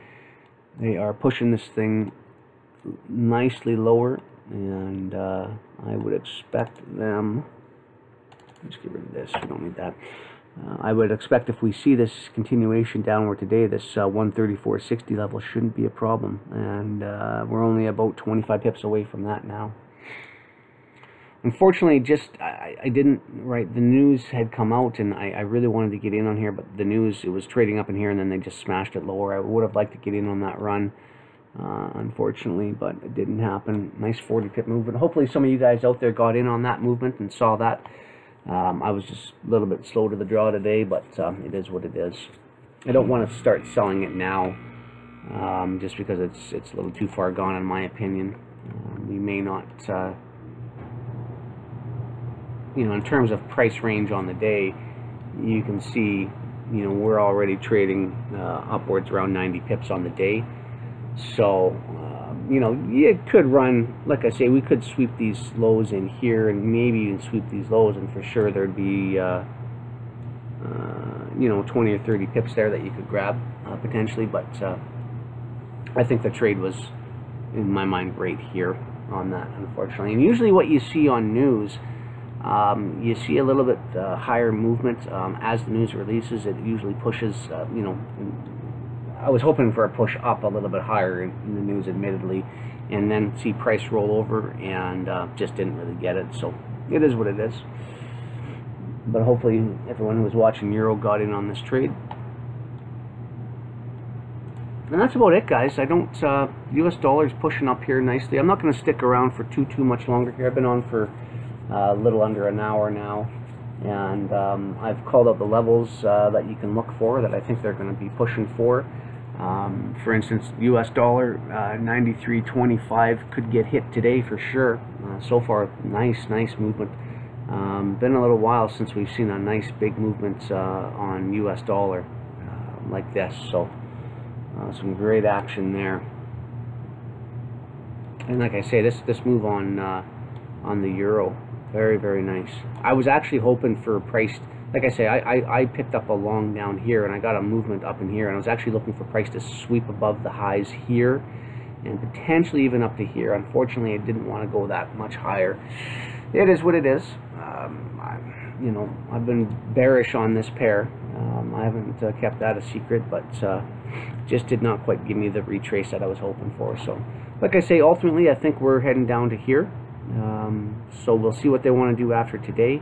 they are pushing this thing nicely lower, and I would expect them, let's get rid of this, we don't need that. I would expect if we see this continuation downward today, this 134.60 level shouldn't be a problem, and we're only about 25 pips away from that now. Unfortunately, just I didn't, right, the news had come out, and I really wanted to get in on here, but the news, it was trading up in here, and then they just smashed it lower. I would have liked to get in on that run, unfortunately, but it didn't happen. Nice 40 pip movement. Hopefully some of you guys out there got in on that movement and saw that. I was just a little bit slow to the draw today, but it is what it is. I don't want to start selling it now, just because it's a little too far gone in my opinion. We may not, you know, in terms of price range on the day, you can see, you know, we're already trading upwards around 90 pips on the day. So, you know, it could run, like I say, we could sweep these lows in here and maybe even sweep these lows, and for sure there'd be, you know, 20 or 30 pips there that you could grab potentially, but I think the trade was, in my mind, right here on that, unfortunately. And usually what you see on news, you see a little bit higher movement as the news releases. It usually pushes, you know, I was hoping for a push up a little bit higher in the news, admittedly, and then see price roll over, and just didn't really get it. So it is what it is. But hopefully everyone who was watching Euro got in on this trade. And that's about it, guys. I don't, US dollar's pushing up here nicely. I'm not going to stick around for too much longer here. I've been on for a little under an hour now, and I've called out the levels that you can look for, that I think they're going to be pushing for. For instance, US dollar 93.25 could get hit today for sure. So far, nice movement. Been a little while since we've seen a nice big movement on US dollar like this, so some great action there. And like I say, this move on the euro, very nice. I was actually hoping for price, like I say, I picked up a long down here, and I got a movement up in here, and I was actually looking for price to sweep above the highs here and potentially even up to here. Unfortunately, I didn't want to go that much higher. It is what it is. You know, I've been bearish on this pair. I haven't kept that a secret, but just did not quite give me the retrace that I was hoping for. So, like I say, ultimately, I think we're heading down to here. So we'll see what they want to do after today.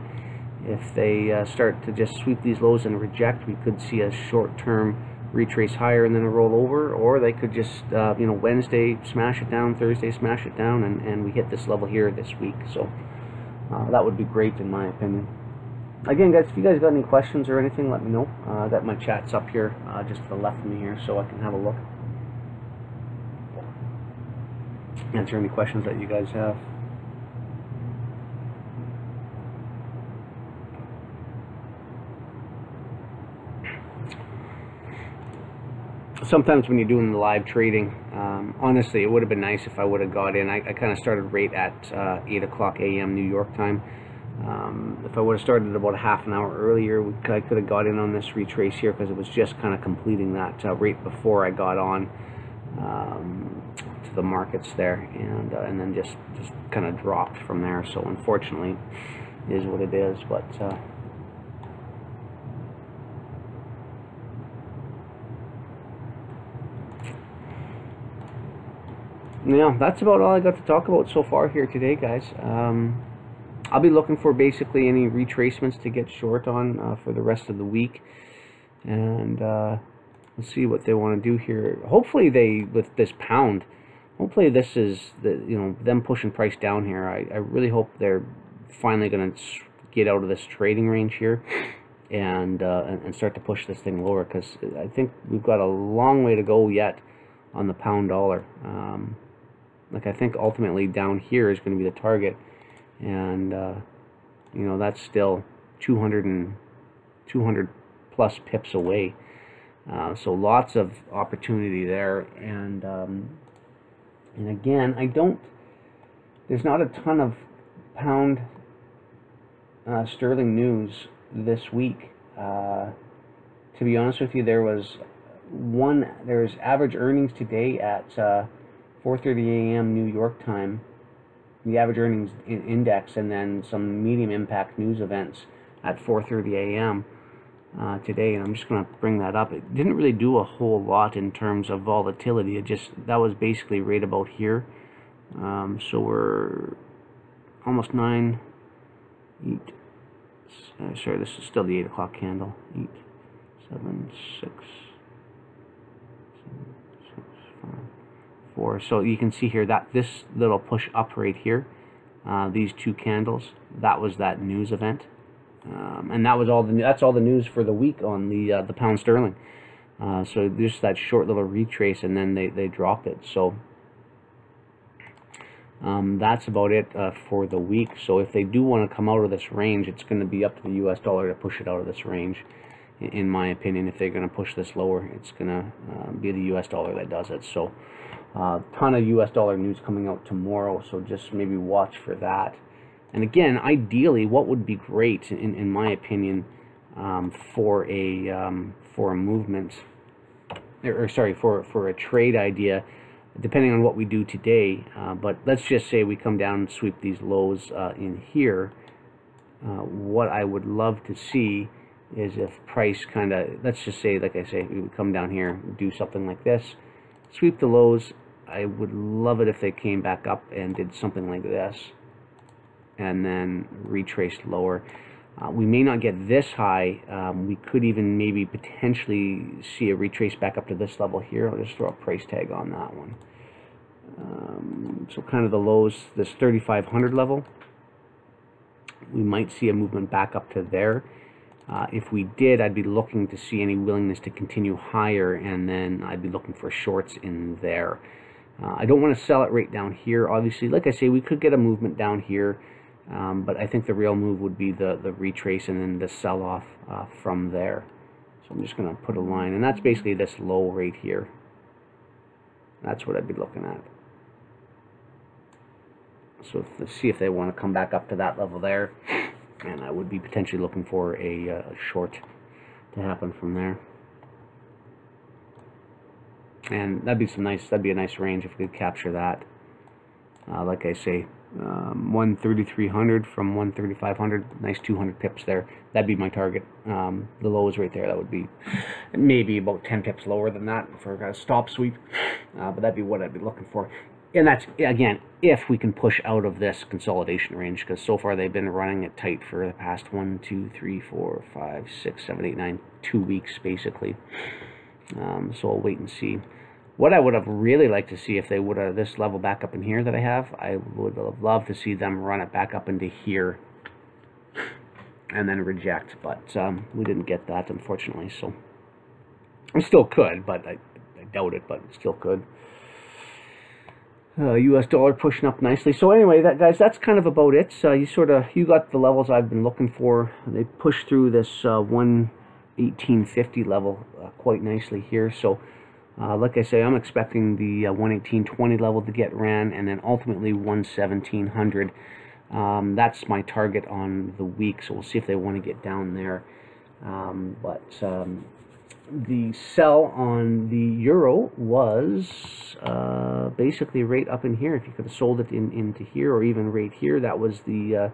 If they start to just sweep these lows and reject, we could see a short-term retrace higher and then a roll over, or they could just, you know, Wednesday smash it down, Thursday smash it down, and we hit this level here this week. So that would be great in my opinion. Again, guys, if you guys got any questions or anything, let me know. I got my chats up here just to the left of me here, so I can have a look. Answer any questions that you guys have. Sometimes when you're doing the live trading, honestly, it would have been nice if I would have got in. I kind of started right at 8 o'clock a.m. New York time. If I would have started about a half an hour earlier, I could have got in on this retrace here, because it was just kind of completing that right before I got on to the markets there, and then just kind of dropped from there. So unfortunately, it is what it is. But yeah, that's about all I got to talk about so far here today, guys. I'll be looking for basically any retracements to get short on for the rest of the week, and we'll see what they want to do here. Hopefully they, with this pound, hopefully this is them pushing price down here. I really hope they're finally going to get out of this trading range here and start to push this thing lower, because I think we've got a long way to go yet on the pound dollar. Like, I think ultimately down here is going to be the target, and you know, that's still 200 plus pips away. So lots of opportunity there, and again, there's not a ton of pound sterling news this week. To be honest with you, there's average earnings today at 4:30 a.m. New York time, the average earnings index, and then some medium impact news events at 4:30 a.m. Today, and I'm just going to bring that up. It didn't really do a whole lot in terms of volatility. That was basically right about here. So we're almost 9, 8, sorry, this is still the 8 o'clock candle. 8, 7, 6, 5, 4. So you can see here that this little push up right here, these two candles, that was that news event. And that's all the news for the week on the pound sterling. So just that short little retrace, and then they drop it. So that's about it for the week. So if they do want to come out of this range, it's going to be up to the US dollar to push it out of this range, in my opinion. If they're going to push this lower, it's going to be the US dollar that does it. So ton of US dollar news coming out tomorrow, so just maybe watch for that. And again, ideally, what would be great, in my opinion, for a movement, or sorry, for a trade idea, depending on what we do today. But let's just say we come down and sweep these lows in here. What I would love to see is if price kind of, let's just say, like I say, we would come down here, do something like this, sweep the lows. I would love it if they came back up and did something like this, and then retraced lower. We may not get this high. We could even maybe potentially see a retrace back up to this level here. I'll just throw a price tag on that one. So kind of the lows, this 3,500 level, we might see a movement back up to there. If we did, I'd be looking to see any willingness to continue higher, and then I'd be looking for shorts in there. I don't want to sell it right down here. Obviously, like I say, we could get a movement down here. But I think the real move would be the retrace and then the sell-off from there. So I'm just going to put a line, and that's basically this low right here. That's what I'd be looking at. So let's see if they want to come back up to that level there, and I would be potentially looking for a short to happen from there. And that'd be a nice range if we could capture that. Like I say, 1,300 from 1,3500, nice 200 pips there. That'd be my target. The low is right there. That would be maybe about 10 pips lower than that for a stop sweep, but that'd be what I'd be looking for. And that's, again, if we can push out of this consolidation range, because so far they've been running it tight for the past 1, 2, 3, 4, 5, 6, 7, 8, 9, 2 weeks basically. So I'll wait and see. What I would have really liked to see, if they would have this level back up in here that I would have loved to see them run it back up into here and then reject. But we didn't get that, unfortunately. So we still could, but I doubt it, but still could. US dollar pushing up nicely. So anyway, guys, that's kind of about it. You got the levels I've been looking for. They pushed through this 118.50 level quite nicely here. So like I say, I'm expecting the 118.20 level to get ran, and then ultimately 11700. That's my target on the week, so we'll see if they want to get down there. The sell on the euro was basically right up in here. If you could have sold it into here, or even right here, that was the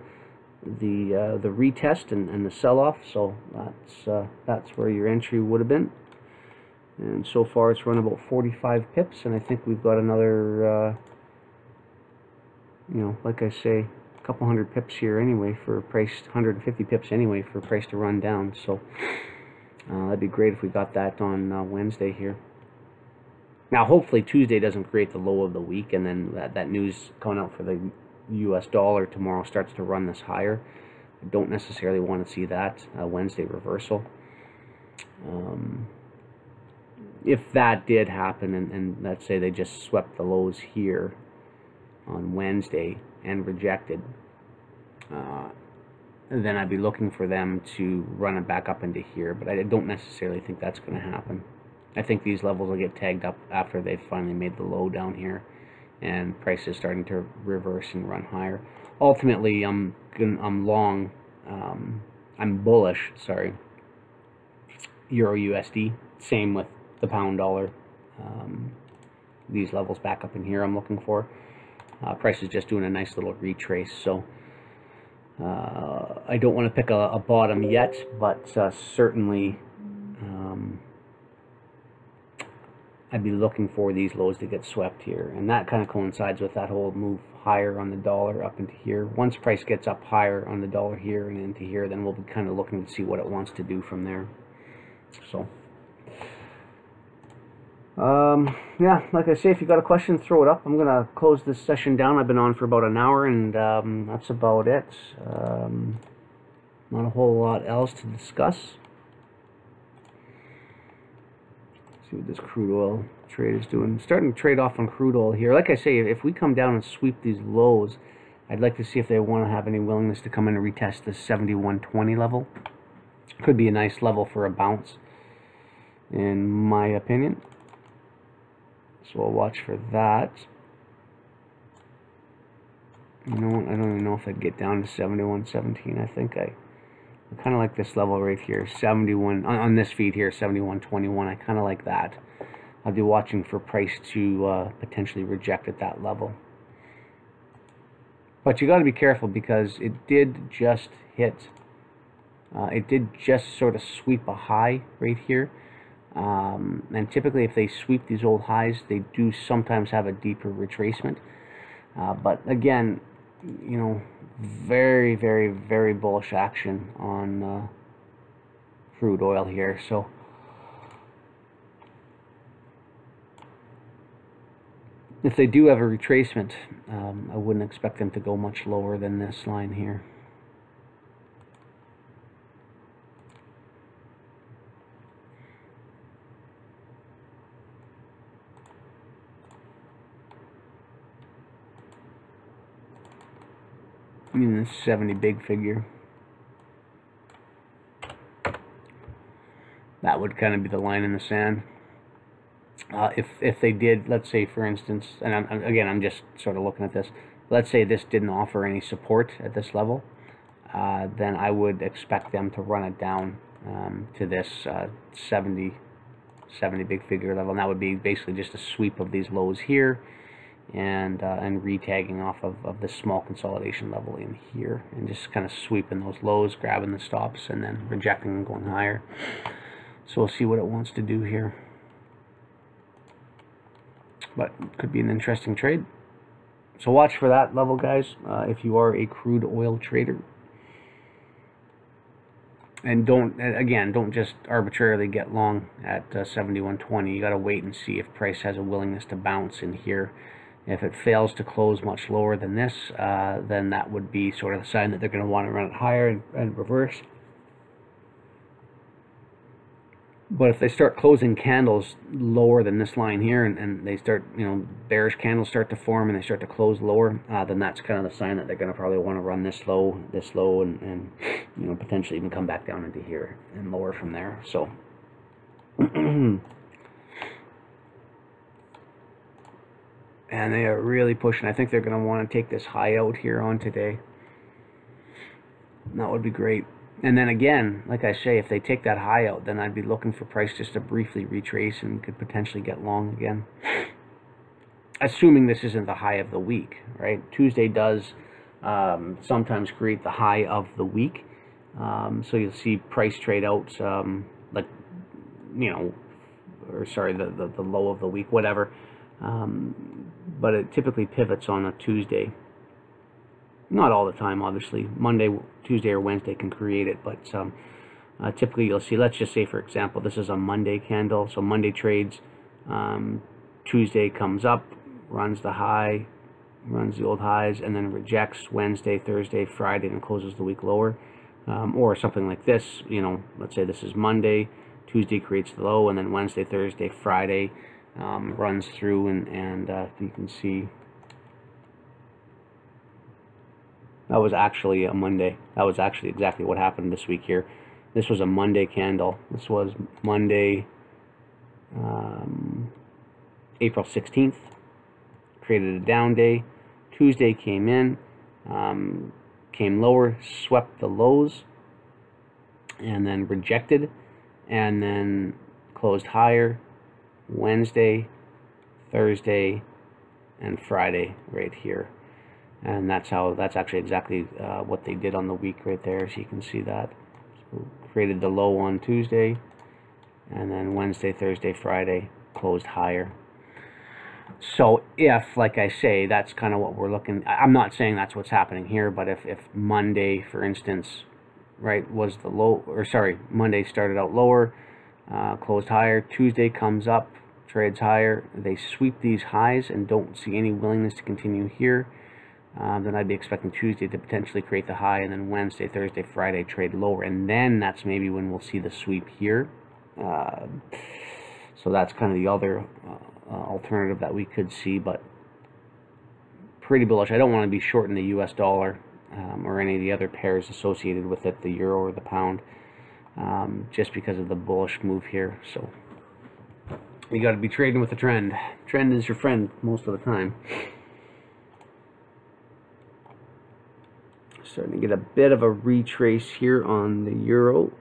retest and the sell-off. So that's where your entry would have been. And so far it's run about 45 pips, and I think we've got another, like I say, a couple hundred pips here anyway for price, 150 pips anyway for price to run down. So that'd be great if we got that on Wednesday here. Now hopefully Tuesday doesn't create the low of the week, and then that news coming out for the US dollar tomorrow starts to run this higher. I don't necessarily want to see that Wednesday reversal. If that did happen, and let's say they just swept the lows here on Wednesday and rejected, then I'd be looking for them to run it back up into here, but I don't necessarily think that's going to happen. I think these levels will get tagged up after they've finally made the low down here, and price is starting to reverse and run higher. Ultimately, I'm long, I'm bullish, sorry, Euro USD. Same with the pound dollar. These levels back up in here I'm looking for. Price is just doing a nice little retrace, so I don't want to pick a bottom yet, but certainly I'd be looking for these lows to get swept here, and that kind of coincides with that whole move higher on the dollar up into here. Once price gets up higher on the dollar here and into here, then we'll be kind of looking to see what it wants to do from there. So yeah, like I say, if you got a question, throw it up. I'm gonna close this session down. I've been on for about an hour, and that's about it. Not a whole lot else to discuss. See what this crude oil trade is doing. Starting to trade off on crude oil here. Like I say, if we come down and sweep these lows, I'd like to see if they want to have any willingness to come in and retest this 71.20 level. Could be a nice level for a bounce, in my opinion. So we'll watch for that. You know what? I don't even know if I'd get down to 71.17. I think I kind of like this level right here, 71 on this feed here, 71.21. I kind of like that. I'll be watching for price to potentially reject at that level. But you got to be careful because it did just hit. It did just sort of sweep a high right here. And typically if they sweep these old highs, they do sometimes have a deeper retracement. But again, you know, very, very, very bullish action on crude oil here. So if they do have a retracement, I wouldn't expect them to go much lower than this line here. Even this 70 big figure. That would kind of be the line in the sand. If they did, let's say for instance, and I'm just sort of looking at this, let's say this didn't offer any support at this level, then I would expect them to run it down to this 70 big figure level, and that would be basically just a sweep of these lows here, and retagging off of this small consolidation level in here, and just kind of sweeping those lows, grabbing the stops, and then rejecting and going higher. So we'll see what it wants to do here, but it could be an interesting trade. So watch for that level, guys, if you are a crude oil trader. And don't just arbitrarily get long at 71.20. You got to wait and see if price has a willingness to bounce in here. If it fails to close much lower than this, then that would be sort of the sign that they're going to want to run it higher and reverse. But if they start closing candles lower than this line here, and they start, you know, bearish candles start to form and they start to close lower, then that's kind of the sign that they're going to probably want to run this low, and you know, potentially even come back down into here and lower from there. So and they are really pushing. I think they're going to want to take this high out here on today. That would be great. And then again, like I say, if they take that high out, then I'd be looking for price just to briefly retrace and could potentially get long again. Assuming this isn't the high of the week, right? Tuesday does sometimes create the high of the week. So you'll see price trade out, like, you know, or sorry, the low of the week, whatever. But it typically pivots on a Tuesday. Not all the time, obviously. Monday, Tuesday, or Wednesday can create it, but typically you'll see, let's just say, for example, this is a Monday candle. So Monday trades, Tuesday comes up, runs the high, runs the old highs, and then rejects Wednesday, Thursday, Friday, and closes the week lower. Or something like this, you know, let's say this is Monday, Tuesday creates the low, and then Wednesday, Thursday, Friday runs through, and you can see that was actually a Monday. That was actually exactly what happened this week here. This was a Monday candle. This was Monday, April 16th, created a down day. Tuesday came in, came lower, swept the lows, and then rejected, and then closed higher Wednesday, Thursday, and Friday right here. And that's actually exactly what they did on the week right there, so you can see that. So created the low on Tuesday, and then Wednesday, Thursday, Friday, closed higher. So if, like I say, that's kind of what we're looking, I'm not saying that's what's happening here, but if Monday, for instance, right, was the low, or sorry, Monday started out lower, closed higher, Tuesday comes up, trades higher, they sweep these highs and don't see any willingness to continue here, then I'd be expecting Tuesday to potentially create the high, and then Wednesday, Thursday, Friday trade lower, and then that's maybe when we'll see the sweep here. So that's kind of the other alternative that we could see, but pretty bullish. I don't want to be shorting the US dollar or any of the other pairs associated with it, the euro or the pound, just because of the bullish move here. So you got to be trading with the trend. Trend is your friend most of the time. Starting to get a bit of a retrace here on the euro,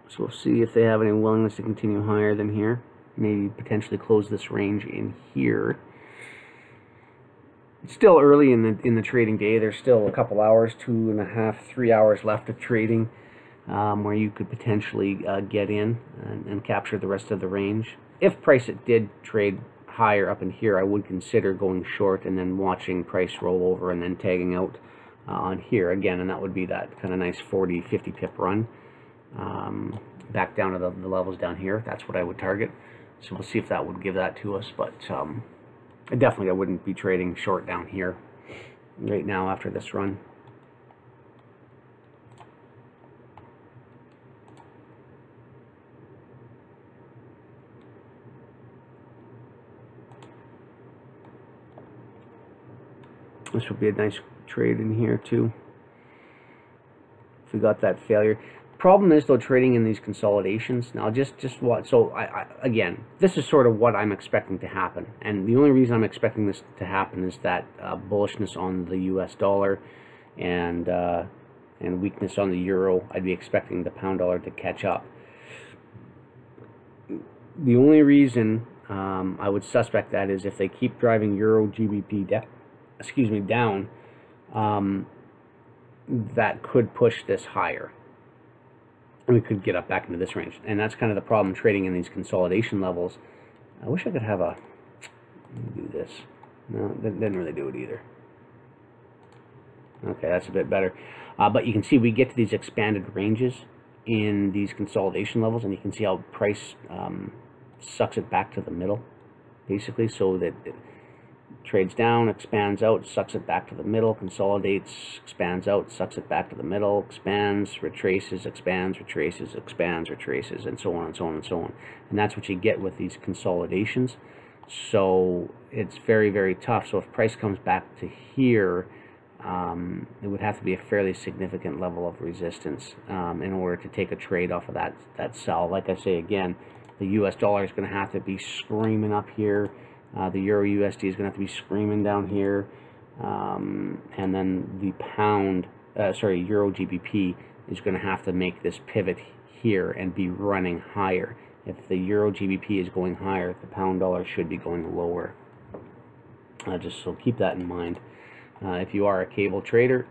so we'll see if they have any willingness to continue higher than here. Maybe potentially close this range in here. It's still early in the trading day. There's still a couple hours, 2.5, 3 hours left of trading, where you could potentially get in and capture the rest of the range. If price it did trade higher up in here, I would consider going short and then watching price roll over and then tagging out on here again, and that would be that kind of nice 40, 50 pip run back down to the levels down here. That's what I would target. So we'll see if that would give that to us, but I wouldn't be trading short down here right now after this run. This would be a nice trade in here too if we got that failure. Problem is though, trading in these consolidations now, just what, so again, this is sort of what I'm expecting to happen, and the only reason I'm expecting this to happen is that bullishness on the US dollar and weakness on the euro. I'd be expecting the pound dollar to catch up. The only reason I would suspect that is if they keep driving euro GBP down, that could push this higher. And we could get up back into this range. And that's kind of the problem trading in these consolidation levels. I wish I could have a... do this. No, that didn't really do it either. Okay, that's a bit better. But you can see we get to these expanded ranges in these consolidation levels, and you can see how price sucks it back to the middle, basically, so that it trades down, expands out, sucks it back to the middle, consolidates, expands out, sucks it back to the middle, expands, retraces, expands, retraces, expands, retraces, and so on and so on and so on. And that's what you get with these consolidations. So it's very, very tough. So if price comes back to here, it would have to be a fairly significant level of resistance in order to take a trade off of that sell. Like I say again, the US dollar is going to have to be screaming up here. The Euro USD is going to have to be screaming down here, and then the pound, Euro GBP is going to have to make this pivot here and be running higher. If the Euro GBP is going higher, the pound dollar should be going lower. Just so keep that in mind. If you are a cable trader,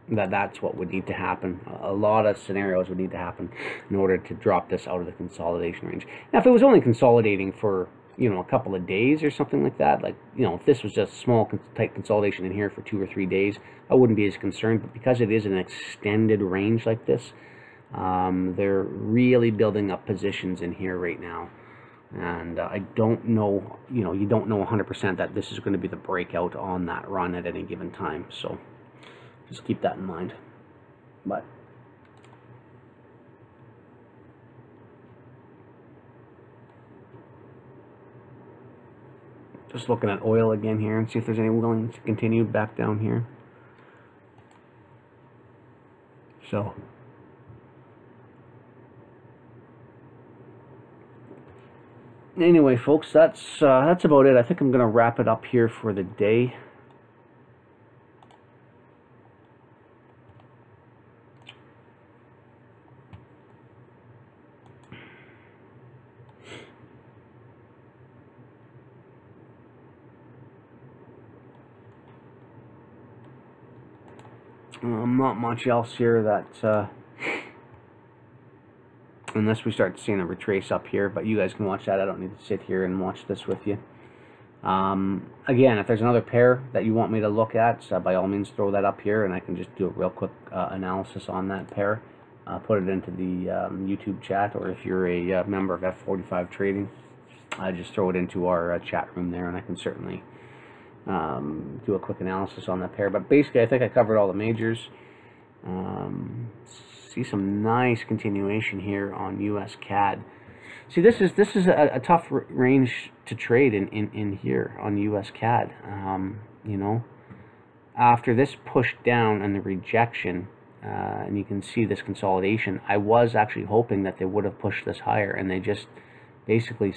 that's what would need to happen. A lot of scenarios would need to happen in order to drop this out of the consolidation range. Now, if it was only consolidating for, you know, a couple of days or something like that, like, you know, if this was just small tight consolidation in here for 2 or 3 days, I wouldn't be as concerned. But because it is an extended range like this, they're really building up positions in here right now. And I don't know, you know, you don't know 100% that this is going to be the breakout on that run at any given time. So just keep that in mind. But just looking at oil again here and see if there's any willingness to continue back down here. So Anyway, folks, that's about it. I think I'm going to wrap it up here for the day. Not much else here that, unless we start seeing a retrace up here, but you guys can watch that. I don't need to sit here and watch this with you. Again, if there's another pair that you want me to look at, by all means throw that up here, and I can just do a real quick analysis on that pair. Put it into the YouTube chat, or if you're a member of F45 Trading, just throw it into our chat room there, and I can certainly do a quick analysis on that pair. But basically, I think I covered all the majors. See some nice continuation here on US CAD. See, this is a tough range to trade in here on US CAD. You know, after this push down and the rejection, and you can see this consolidation, I was actually hoping that they would have pushed this higher, and they just basically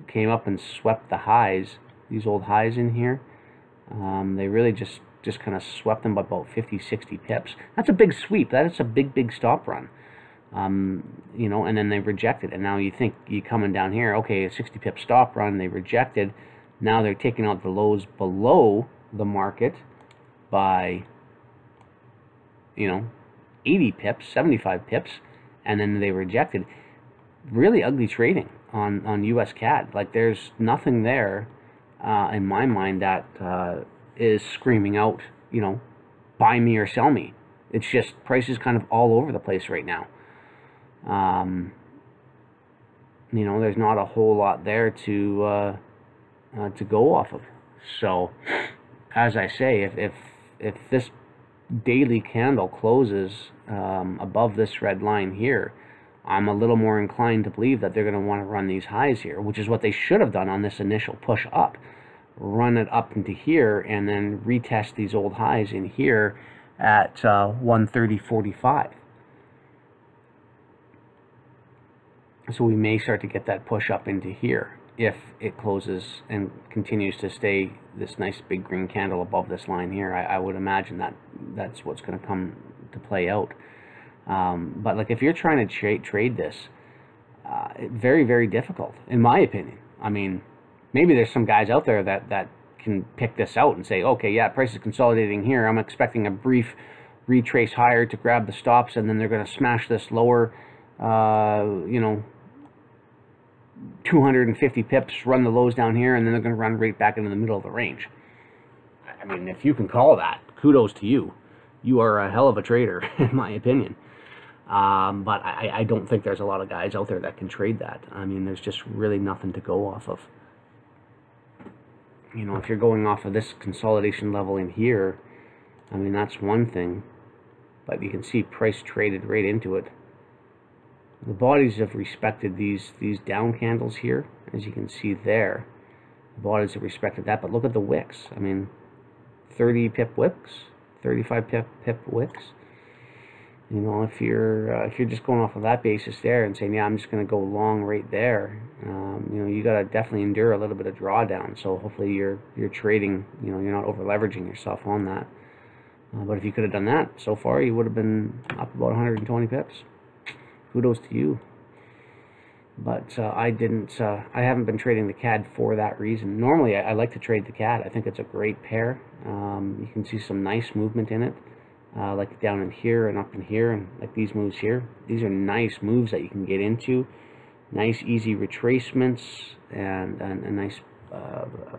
came up and swept the highs, these old highs in here. They really just kind of swept them by about 50-60 pips. That's a big sweep. That is a big stop run. You know, and then they rejected, and now you think you coming down here, okay, a 60 pip stop run, they rejected. Now they're taking out the lows below the market by, you know, 80 pips, 75 pips, and then they rejected. Really ugly trading on US CAD. Like, there's nothing there in my mind that is screaming out, you know, buy me or sell me. It's just prices kind of all over the place right now. You know, there's not a whole lot there to go off of. So, as I say, if this daily candle closes above this red line here, I'm a little more inclined to believe that they're going to want to run these highs here, which is what they should have done on this initial push up. Run it up into here and then retest these old highs in here at 130.45. So we may start to get that push up into here if it closes and continues to stay this nice big green candle above this line here. I would imagine that that's what's going to come to play out. But like, if you're trying to trade this, very difficult in my opinion. I mean, maybe there's some guys out there that can pick this out and say, okay, yeah, price is consolidating here. I'm expecting a brief retrace higher to grab the stops, and then they're going to smash this lower, you know, 250 pips, run the lows down here, and then they're going to run right back into the middle of the range. I mean, if you can call that, kudos to you. You are a hell of a trader, in my opinion. But I don't think there's a lot of guys out there that can trade that. I mean, there's just really nothing to go off of. You know, if you're going off of this consolidation level in here, I mean, that's one thing. But you can see price traded right into it. The bodies have respected these down candles here, as you can see there. The bodies have respected that, but look at the wicks. I mean, 30 pip wicks, 35 pip wicks. You know, if you're just going off of that basis there and saying, yeah, I'm just going to go long right there, you know, you got to definitely endure a little bit of drawdown. So hopefully you're trading, you know, you're not over leveraging yourself on that. But if you could have done that so far, you would have been up about 120 pips. Kudos to you. But I haven't been trading the CAD for that reason. Normally I like to trade the CAD. I think it's a great pair. You can see some nice movement in it, like down in here and up in here, and like these moves here. These are nice moves that you can get into. Nice easy retracements and nice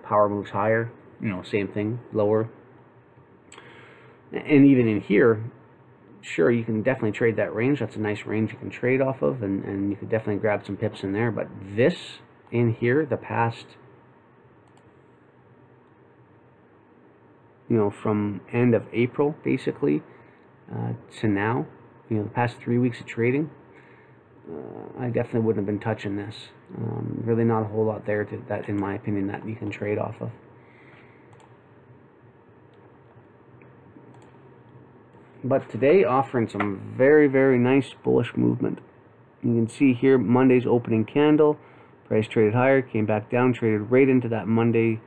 power moves higher. You know, same thing, lower. And even in here, sure, you can definitely trade that range. That's a nice range you can trade off of, and you could definitely grab some pips in there. But this in here, the past, you know, from end of April basically to now, you know, the past 3 weeks of trading, I definitely wouldn't have been touching this. Really not a whole lot there that, in my opinion, that you can trade off of. But today, offering some very nice bullish movement. You can see here Monday's opening candle, Price traded higher, came back down, traded right into that Monday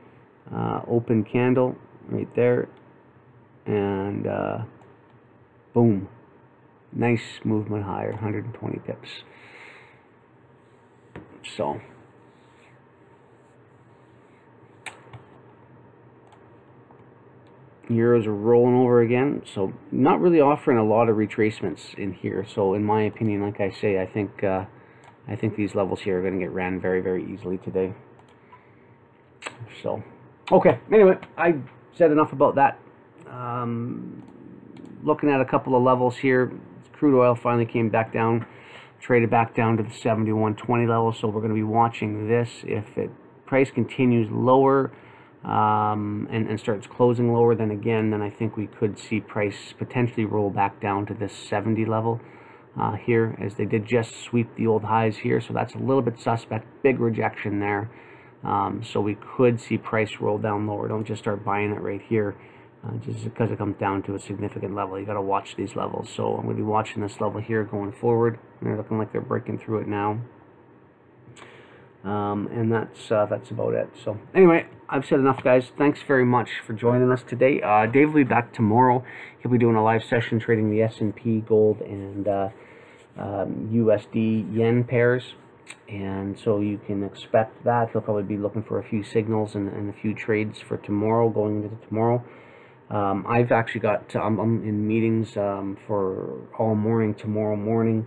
open candle right there, and boom, nice movement higher, 120 pips. So euros are rolling over again, so not really offering a lot of retracements in here. So in my opinion, like I say, I think these levels here are going to get ran very, very easily today. So okay, anyway, I said enough about that. Looking at a couple of levels here, crude oil finally came back down, traded back down to the 71.20 level. So we're going to be watching this. If price continues lower and starts closing lower, then I think we could see price potentially roll back down to this 70 level here, as they did just sweep the old highs here. So that's a little bit suspect. Big rejection there. So we could see price roll down lower. Don't just start buying it right here. Just because it comes down to a significant level. You got to watch these levels. So I'm going to be watching this level here going forward. And they're looking like they're breaking through it now. And that's about it. So anyway, I've said enough, guys. Thanks very much for joining us today. Dave will be back tomorrow. He'll be doing a live session trading the S&P gold and USD yen pairs. And so you can expect that. He'll probably be looking for a few signals and a few trades for tomorrow, going into tomorrow. I've actually got, I'm in meetings for all morning tomorrow morning,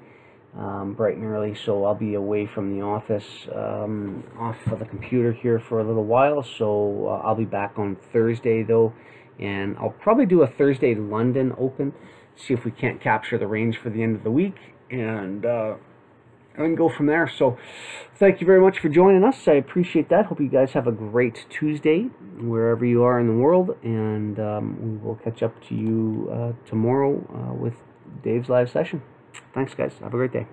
bright and early, so I'll be away from the office, off of the computer here for a little while. So I'll be back on Thursday though, and I'll probably do a Thursday London open, see if we can't capture the range for the end of the week, and go from there. So thank you very much for joining us. I appreciate that. Hope you guys have a great Tuesday wherever you are in the world, and we will catch up to you tomorrow with Dave's live session. Thanks, guys. Have a great day.